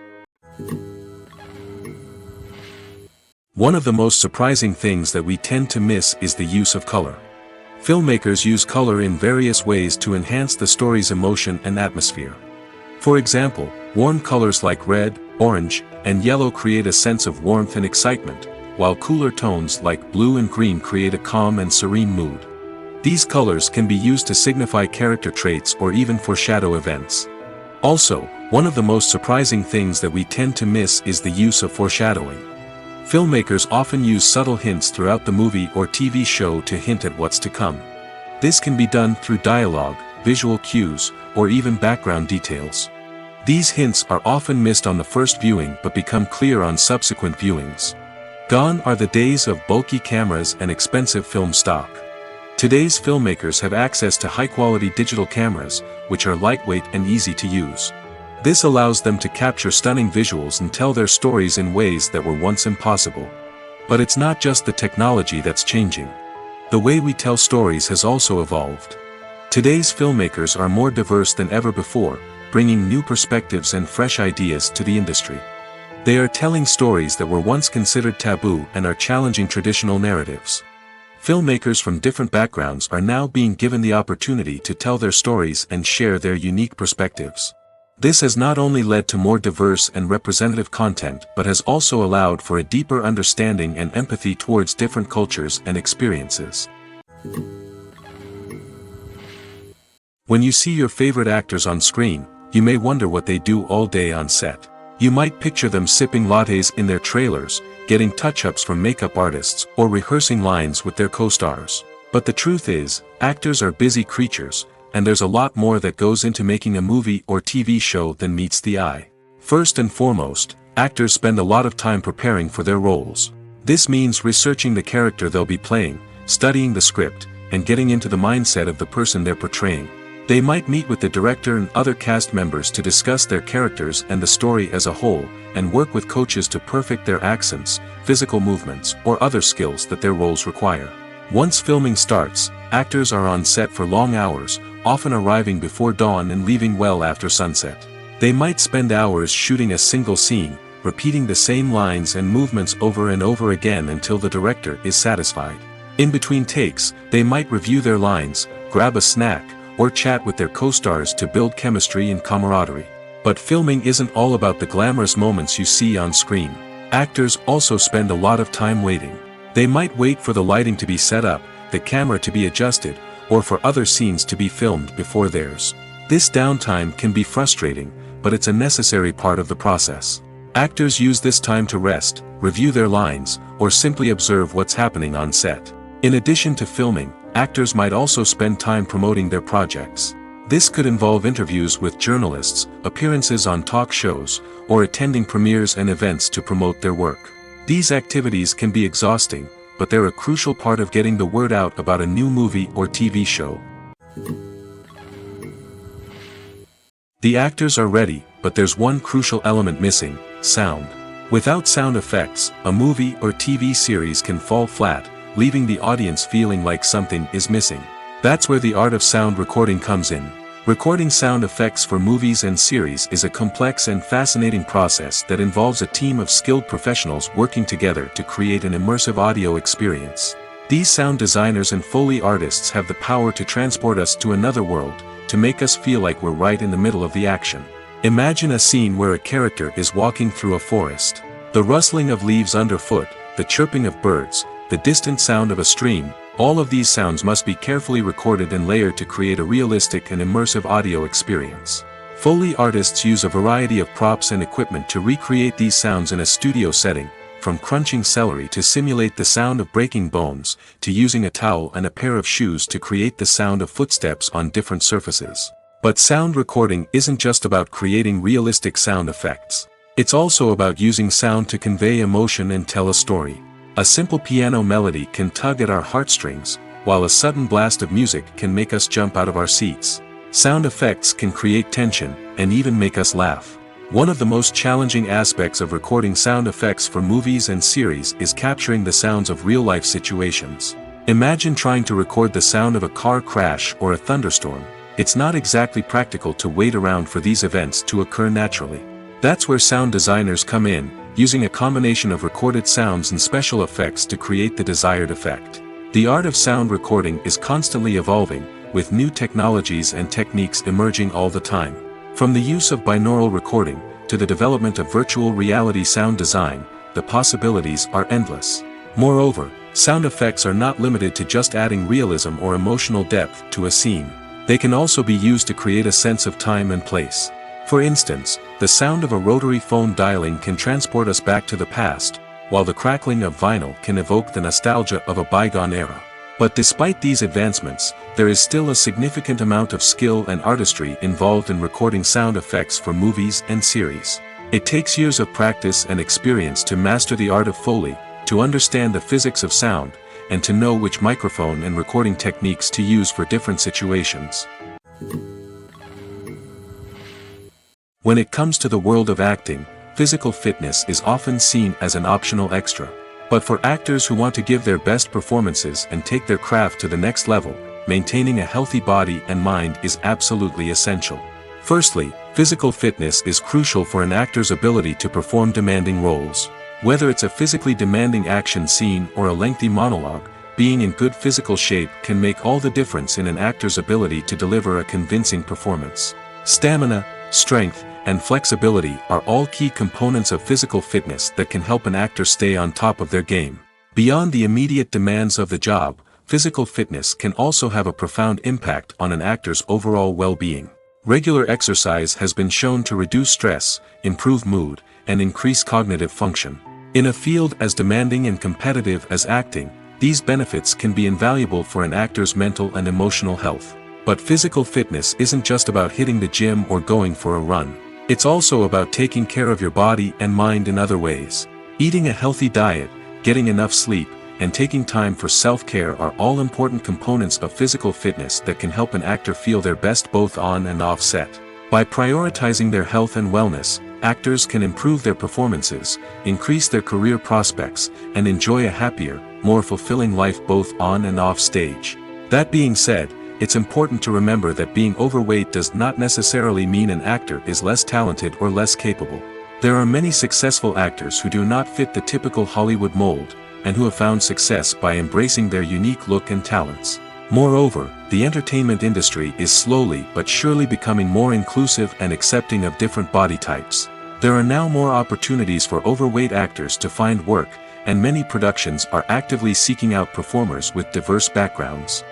One of the most surprising things that we tend to miss is the use of color. Filmmakers use color in various ways to enhance the story's emotion and atmosphere. For example, warm colors like red, orange, and yellow create a sense of warmth and excitement, while cooler tones like blue and green create a calm and serene mood. These colors can be used to signify character traits or even foreshadow events. Also, one of the most surprising things that we tend to miss is the use of foreshadowing. Filmmakers often use subtle hints throughout the movie or TV show to hint at what's to come. This can be done through dialogue, visual cues, or even background details. These hints are often missed on the first viewing but become clear on subsequent viewings. Gone are the days of bulky cameras and expensive film stock. Today's filmmakers have access to high-quality digital cameras, which are lightweight and easy to use. This allows them to capture stunning visuals and tell their stories in ways that were once impossible. But it's not just the technology that's changing. The way we tell stories has also evolved. Today's filmmakers are more diverse than ever before, bringing new perspectives and fresh ideas to the industry. They are telling stories that were once considered taboo and are challenging traditional narratives. Filmmakers from different backgrounds are now being given the opportunity to tell their stories and share their unique perspectives. This has not only led to more diverse and representative content but has also allowed for a deeper understanding and empathy towards different cultures and experiences. When you see your favorite actors on screen, you may wonder what they do all day on set. You might picture them sipping lattes in their trailers, getting touch-ups from makeup artists, or rehearsing lines with their co-stars. But the truth is, actors are busy creatures, and there's a lot more that goes into making a movie or TV show than meets the eye. First and foremost, actors spend a lot of time preparing for their roles. This means researching the character they'll be playing, studying the script, and getting into the mindset of the person they're portraying. They might meet with the director and other cast members to discuss their characters and the story as a whole, and work with coaches to perfect their accents, physical movements, or other skills that their roles require. Once filming starts, actors are on set for long hours, often arriving before dawn and leaving well after sunset. They might spend hours shooting a single scene, repeating the same lines and movements over and over again until the director is satisfied. In between takes, they might review their lines, grab a snack, or chat with their co-stars to build chemistry and camaraderie. But filming isn't all about the glamorous moments you see on screen. Actors also spend a lot of time waiting. They might wait for the lighting to be set up, the camera to be adjusted, or for other scenes to be filmed before theirs. This downtime can be frustrating, but it's a necessary part of the process. Actors use this time to rest, review their lines, or simply observe what's happening on set. In addition to filming, actors might also spend time promoting their projects. This could involve interviews with journalists, appearances on talk shows, or attending premieres and events to promote their work. These activities can be exhausting, but they're a crucial part of getting the word out about a new movie or TV show. The actors are ready, but there's one crucial element missing: sound. Without sound effects, a movie or TV series can fall flat, leaving the audience feeling like something is missing. That's where the art of sound recording comes in. Recording sound effects for movies and series is a complex and fascinating process that involves a team of skilled professionals working together to create an immersive audio experience. These sound designers and Foley artists have the power to transport us to another world, to make us feel like we're right in the middle of the action. Imagine a scene where a character is walking through a forest. The rustling of leaves underfoot, the chirping of birds, the distant sound of a stream, all of these sounds must be carefully recorded and layered to create a realistic and immersive audio experience. Foley artists use a variety of props and equipment to recreate these sounds in a studio setting, from crunching celery to simulate the sound of breaking bones, to using a towel and a pair of shoes to create the sound of footsteps on different surfaces. But sound recording isn't just about creating realistic sound effects. It's also about using sound to convey emotion and tell a story. A simple piano melody can tug at our heartstrings, while a sudden blast of music can make us jump out of our seats. Sound effects can create tension, and even make us laugh. One of the most challenging aspects of recording sound effects for movies and series is capturing the sounds of real-life situations. Imagine trying to record the sound of a car crash or a thunderstorm. It's not exactly practical to wait around for these events to occur naturally. That's where sound designers come in, using a combination of recorded sounds and special effects to create the desired effect. The art of sound recording is constantly evolving, with new technologies and techniques emerging all the time. From the use of binaural recording, to the development of virtual reality sound design, the possibilities are endless. Moreover, sound effects are not limited to just adding realism or emotional depth to a scene. They can also be used to create a sense of time and place. For instance, the sound of a rotary phone dialing can transport us back to the past, while the crackling of vinyl can evoke the nostalgia of a bygone era. But despite these advancements, there is still a significant amount of skill and artistry involved in recording sound effects for movies and series. It takes years of practice and experience to master the art of Foley, to understand the physics of sound, and to know which microphone and recording techniques to use for different situations. When it comes to the world of acting, physical fitness is often seen as an optional extra. But for actors who want to give their best performances and take their craft to the next level, maintaining a healthy body and mind is absolutely essential. Firstly, physical fitness is crucial for an actor's ability to perform demanding roles. Whether it's a physically demanding action scene or a lengthy monologue, being in good physical shape can make all the difference in an actor's ability to deliver a convincing performance. Stamina, strength, and flexibility are all key components of physical fitness that can help an actor stay on top of their game. Beyond the immediate demands of the job, physical fitness can also have a profound impact on an actor's overall well-being. Regular exercise has been shown to reduce stress, improve mood, and increase cognitive function. In a field as demanding and competitive as acting, these benefits can be invaluable for an actor's mental and emotional health. But physical fitness isn't just about hitting the gym or going for a run. It's also about taking care of your body and mind in other ways. Eating a healthy diet, getting enough sleep, and taking time for self-care are all important components of physical fitness that can help an actor feel their best both on and off set. By prioritizing their health and wellness, actors can improve their performances, increase their career prospects, and enjoy a happier, more fulfilling life both on and off stage. That being said, it's important to remember that being overweight does not necessarily mean an actor is less talented or less capable. There are many successful actors who do not fit the typical Hollywood mold, and who have found success by embracing their unique look and talents. Moreover, the entertainment industry is slowly but surely becoming more inclusive and accepting of different body types. There are now more opportunities for overweight actors to find work, and many productions are actively seeking out performers with diverse backgrounds.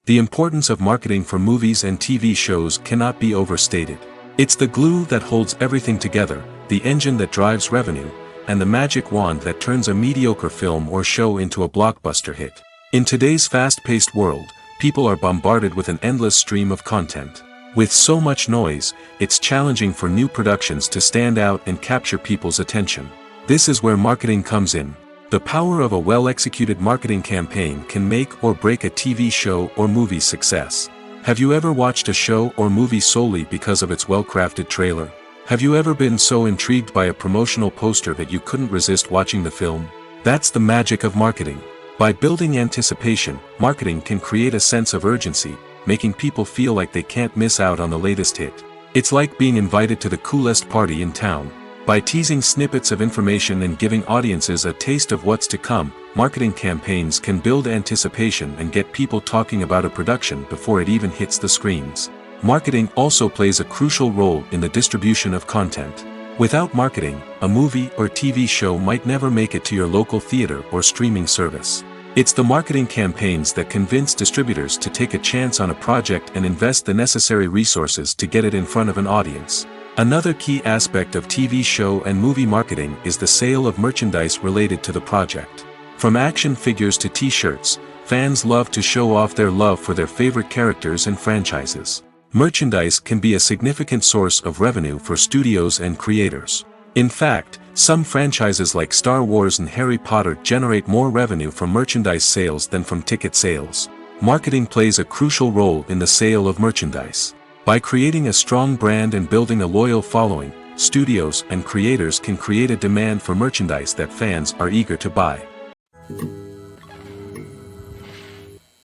The importance of marketing for movies and TV shows cannot be overstated. It's the glue that holds everything together, the engine that drives revenue, and the magic wand that turns a mediocre film or show into a blockbuster hit. In today's fast-paced world, people are bombarded with an endless stream of content. With so much noise, it's challenging for new productions to stand out and capture people's attention. This is where marketing comes in. The power of a well-executed marketing campaign can make or break a TV show or movie's success. Have you ever watched a show or movie solely because of its well-crafted trailer? Have you ever been so intrigued by a promotional poster that you couldn't resist watching the film? That's the magic of marketing. By building anticipation, marketing can create a sense of urgency, making people feel like they can't miss out on the latest hit. It's like being invited to the coolest party in town. By teasing snippets of information and giving audiences a taste of what's to come, marketing campaigns can build anticipation and get people talking about a production before it even hits the screens. Marketing also plays a crucial role in the distribution of content. Without marketing, a movie or TV show might never make it to your local theater or streaming service. It's the marketing campaigns that convince distributors to take a chance on a project and invest the necessary resources to get it in front of an audience. Another key aspect of TV show and movie marketing is the sale of merchandise related to the project. From action figures to t-shirts, fans love to show off their love for their favorite characters and franchises. Merchandise can be a significant source of revenue for studios and creators. In fact, some franchises like Star Wars and Harry Potter generate more revenue from merchandise sales than from ticket sales. Marketing plays a crucial role in the sale of merchandise. By creating a strong brand and building a loyal following, studios and creators can create a demand for merchandise that fans are eager to buy.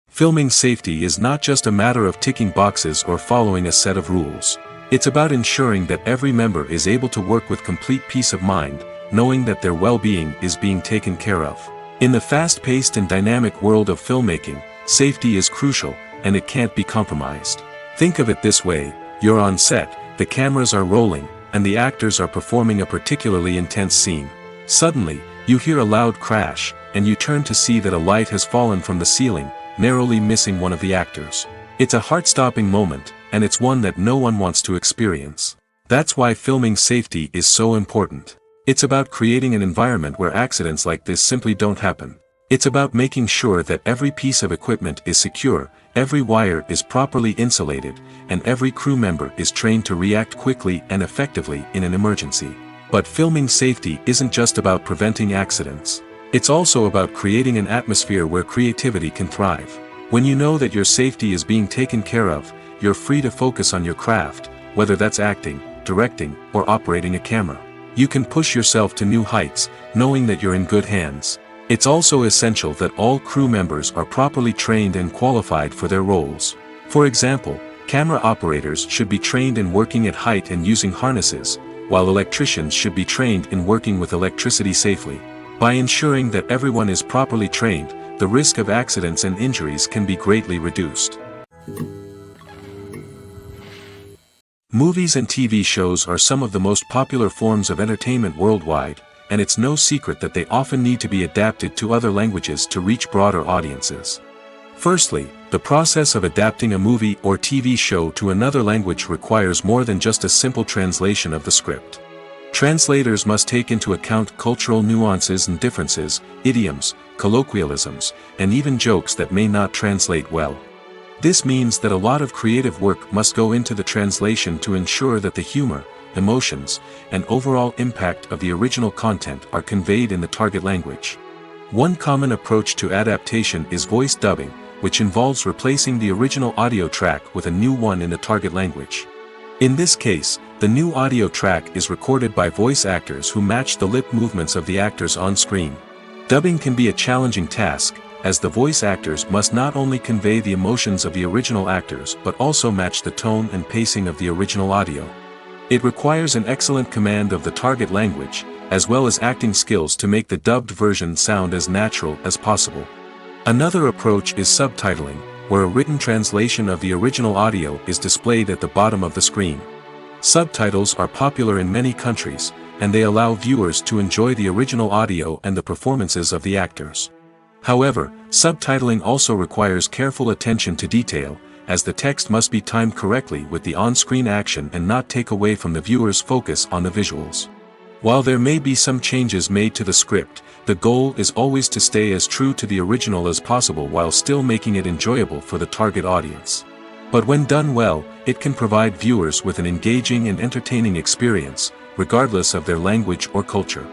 Filming safety is not just a matter of ticking boxes or following a set of rules. It's about ensuring that every member is able to work with complete peace of mind, knowing that their well-being is being taken care of. In the fast-paced and dynamic world of filmmaking, safety is crucial, and it can't be compromised. Think of it this way: you're on set, the cameras are rolling, and the actors are performing a particularly intense scene. Suddenly, you hear a loud crash, and you turn to see that a light has fallen from the ceiling, narrowly missing one of the actors. It's a heart-stopping moment, and it's one that no one wants to experience. That's why filming safety is so important. It's about creating an environment where accidents like this simply don't happen. It's about making sure that every piece of equipment is secure, every wire is properly insulated, and every crew member is trained to react quickly and effectively in an emergency. But filming safety isn't just about preventing accidents. It's also about creating an atmosphere where creativity can thrive. When you know that your safety is being taken care of, you're free to focus on your craft, whether that's acting, directing, or operating a camera. You can push yourself to new heights, knowing that you're in good hands. It's also essential that all crew members are properly trained and qualified for their roles. For example, camera operators should be trained in working at height and using harnesses, while electricians should be trained in working with electricity safely. By ensuring that everyone is properly trained, the risk of accidents and injuries can be greatly reduced. Movies and TV shows are some of the most popular forms of entertainment worldwide, and it's no secret that they often need to be adapted to other languages to reach broader audiences. Firstly, the process of adapting a movie or TV show to another language requires more than just a simple translation of the script. Translators must take into account cultural nuances and differences, idioms, colloquialisms, and even jokes that may not translate well. This means that a lot of creative work must go into the translation to ensure that the humor, emotions, and overall impact of the original content are conveyed in the target language. One common approach to adaptation is voice dubbing, which involves replacing the original audio track with a new one in the target language. In this case, the new audio track is recorded by voice actors who match the lip movements of the actors on screen. Dubbing can be a challenging task, as the voice actors must not only convey the emotions of the original actors but also match the tone and pacing of the original audio. It requires an excellent command of the target language, as well as acting skills to make the dubbed version sound as natural as possible. Another approach is subtitling, where a written translation of the original audio is displayed at the bottom of the screen. Subtitles are popular in many countries, and they allow viewers to enjoy the original audio and the performances of the actors. However, subtitling also requires careful attention to detail, as the text must be timed correctly with the on-screen action and not take away from the viewer's focus on the visuals. While there may be some changes made to the script, the goal is always to stay as true to the original as possible while still making it enjoyable for the target audience. But when done well, it can provide viewers with an engaging and entertaining experience, regardless of their language or culture.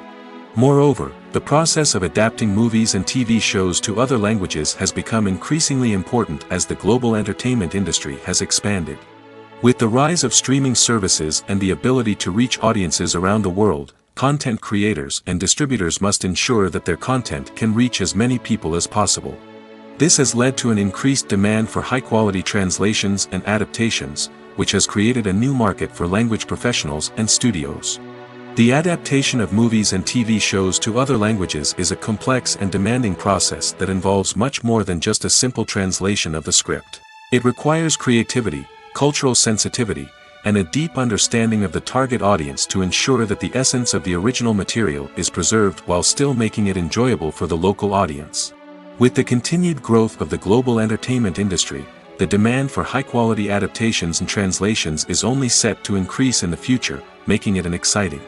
Moreover, the process of adapting movies and TV shows to other languages has become increasingly important as the global entertainment industry has expanded. With the rise of streaming services and the ability to reach audiences around the world, content creators and distributors must ensure that their content can reach as many people as possible. This has led to an increased demand for high-quality translations and adaptations, which has created a new market for language professionals and studios. The adaptation of movies and TV shows to other languages is a complex and demanding process that involves much more than just a simple translation of the script. It requires creativity, cultural sensitivity, and a deep understanding of the target audience to ensure that the essence of the original material is preserved while still making it enjoyable for the local audience. With the continued growth of the global entertainment industry, the demand for high-quality adaptations and translations is only set to increase in the future, making it an exciting.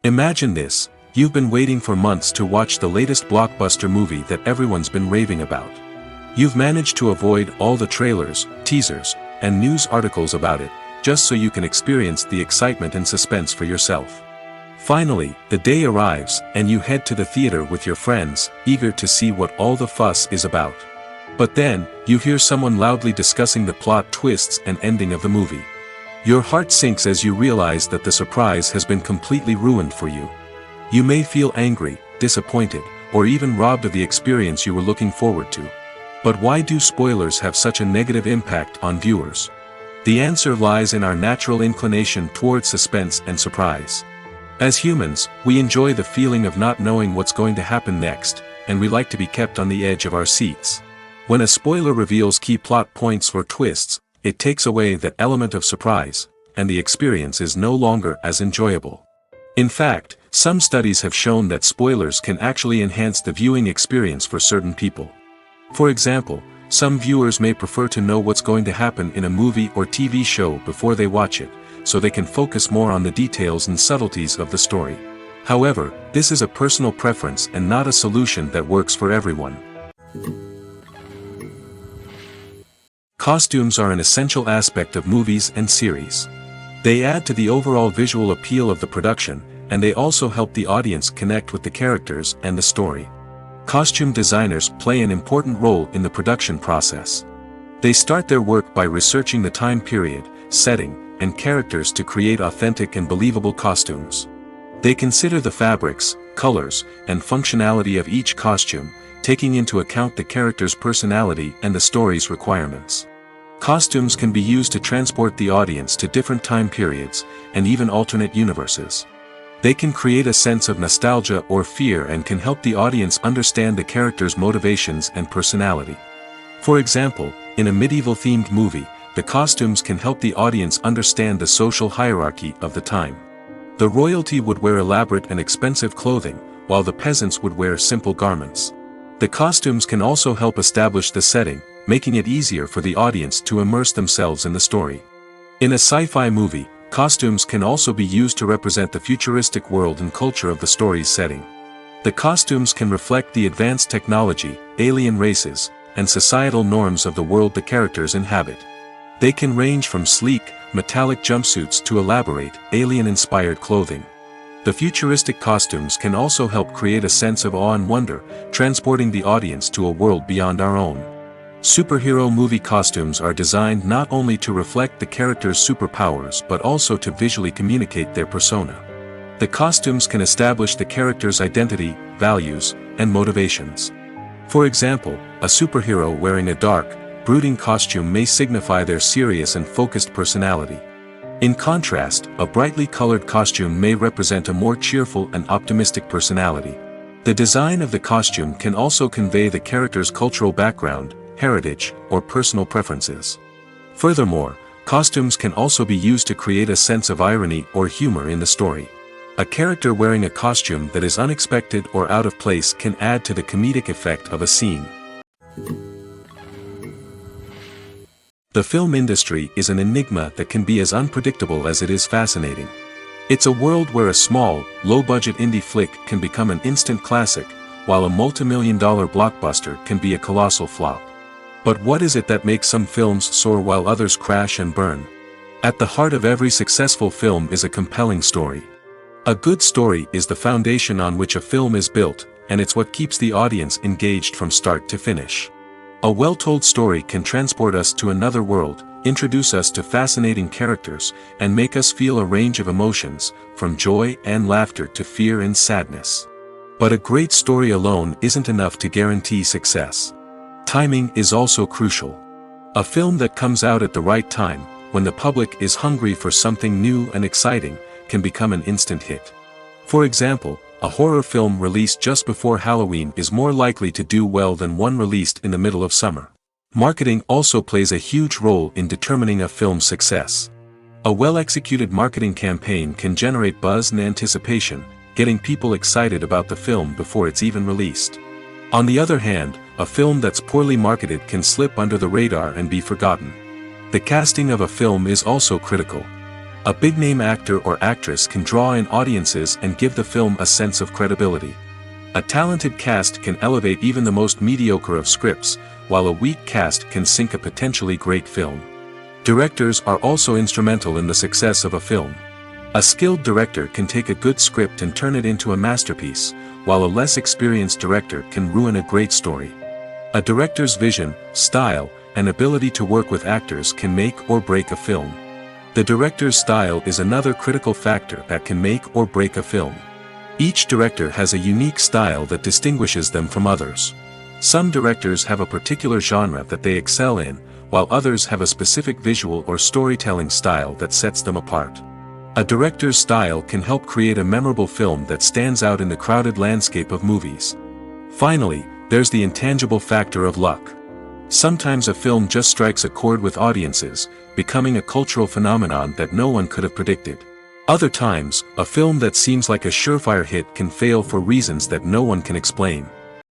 Imagine this: you've been waiting for months to watch the latest blockbuster movie that everyone's been raving about. You've managed to avoid all the trailers, teasers, and news articles about it, just so you can experience the excitement and suspense for yourself. Finally, the day arrives, and you head to the theater with your friends, eager to see what all the fuss is about. But then, you hear someone loudly discussing the plot twists and ending of the movie. Your heart sinks as you realize that the surprise has been completely ruined for you. You may feel angry, disappointed, or even robbed of the experience you were looking forward to. But why do spoilers have such a negative impact on viewers? The answer lies in our natural inclination toward suspense and surprise. As humans, we enjoy the feeling of not knowing what's going to happen next, and we like to be kept on the edge of our seats. When a spoiler reveals key plot points or twists, it takes away that element of surprise, and the experience is no longer as enjoyable. In fact, some studies have shown that spoilers can actually enhance the viewing experience for certain people. For example, some viewers may prefer to know what's going to happen in a movie or TV show before they watch it, so they can focus more on the details and subtleties of the story. However, this is a personal preference and not a solution that works for everyone. Costumes are an essential aspect of movies and series. They add to the overall visual appeal of the production, and they also help the audience connect with the characters and the story. Costume designers play an important role in the production process. They start their work by researching the time period, setting, and characters to create authentic and believable costumes. They consider the fabrics, colors, and functionality of each costume, taking into account the character's personality and the story's requirements. Costumes can be used to transport the audience to different time periods, and even alternate universes. They can create a sense of nostalgia or fear and can help the audience understand the character's motivations and personality. For example, in a medieval-themed movie, the costumes can help the audience understand the social hierarchy of the time. The royalty would wear elaborate and expensive clothing, while the peasants would wear simple garments. The costumes can also help establish the setting, making it easier for the audience to immerse themselves in the story. In a sci-fi movie, costumes can also be used to represent the futuristic world and culture of the story's setting. The costumes can reflect the advanced technology, alien races, and societal norms of the world the characters inhabit. They can range from sleek, metallic jumpsuits to elaborate, alien-inspired clothing. The futuristic costumes can also help create a sense of awe and wonder, transporting the audience to a world beyond our own. Superhero movie costumes are designed not only to reflect the character's superpowers but also to visually communicate their persona. The costumes can establish the character's identity, values, and motivations. For example, a superhero wearing a dark, brooding costume may signify their serious and focused personality. In contrast, a brightly colored costume may represent a more cheerful and optimistic personality. The design of the costume can also convey the character's cultural background, heritage, or personal preferences. Furthermore, costumes can also be used to create a sense of irony or humor in the story. A character wearing a costume that is unexpected or out of place can add to the comedic effect of a scene. The film industry is an enigma that can be as unpredictable as it is fascinating. It's a world where a small, low-budget indie flick can become an instant classic, while a multi-million-dollar blockbuster can be a colossal flop. But what is it that makes some films soar while others crash and burn? At the heart of every successful film is a compelling story. A good story is the foundation on which a film is built, and it's what keeps the audience engaged from start to finish. A well-told story can transport us to another world, introduce us to fascinating characters, and make us feel a range of emotions, from joy and laughter to fear and sadness. But a great story alone isn't enough to guarantee success. Timing is also crucial. A film that comes out at the right time, when the public is hungry for something new and exciting, can become an instant hit. For example, a horror film released just before Halloween is more likely to do well than one released in the middle of summer. Marketing also plays a huge role in determining a film's success. A well-executed marketing campaign can generate buzz and anticipation, getting people excited about the film before it's even released. On the other hand, a film that's poorly marketed can slip under the radar and be forgotten. The casting of a film is also critical. A big-name actor or actress can draw in audiences and give the film a sense of credibility. A talented cast can elevate even the most mediocre of scripts, while a weak cast can sink a potentially great film. Directors are also instrumental in the success of a film. A skilled director can take a good script and turn it into a masterpiece, while a less experienced director can ruin a great story. A director's vision, style, and ability to work with actors can make or break a film. The director's style is another critical factor that can make or break a film. Each director has a unique style that distinguishes them from others. Some directors have a particular genre that they excel in, while others have a specific visual or storytelling style that sets them apart. A director's style can help create a memorable film that stands out in the crowded landscape of movies. Finally, there's the intangible factor of luck. Sometimes a film just strikes a chord with audiences, becoming a cultural phenomenon that no one could have predicted. Other times, a film that seems like a surefire hit can fail for reasons that no one can explain.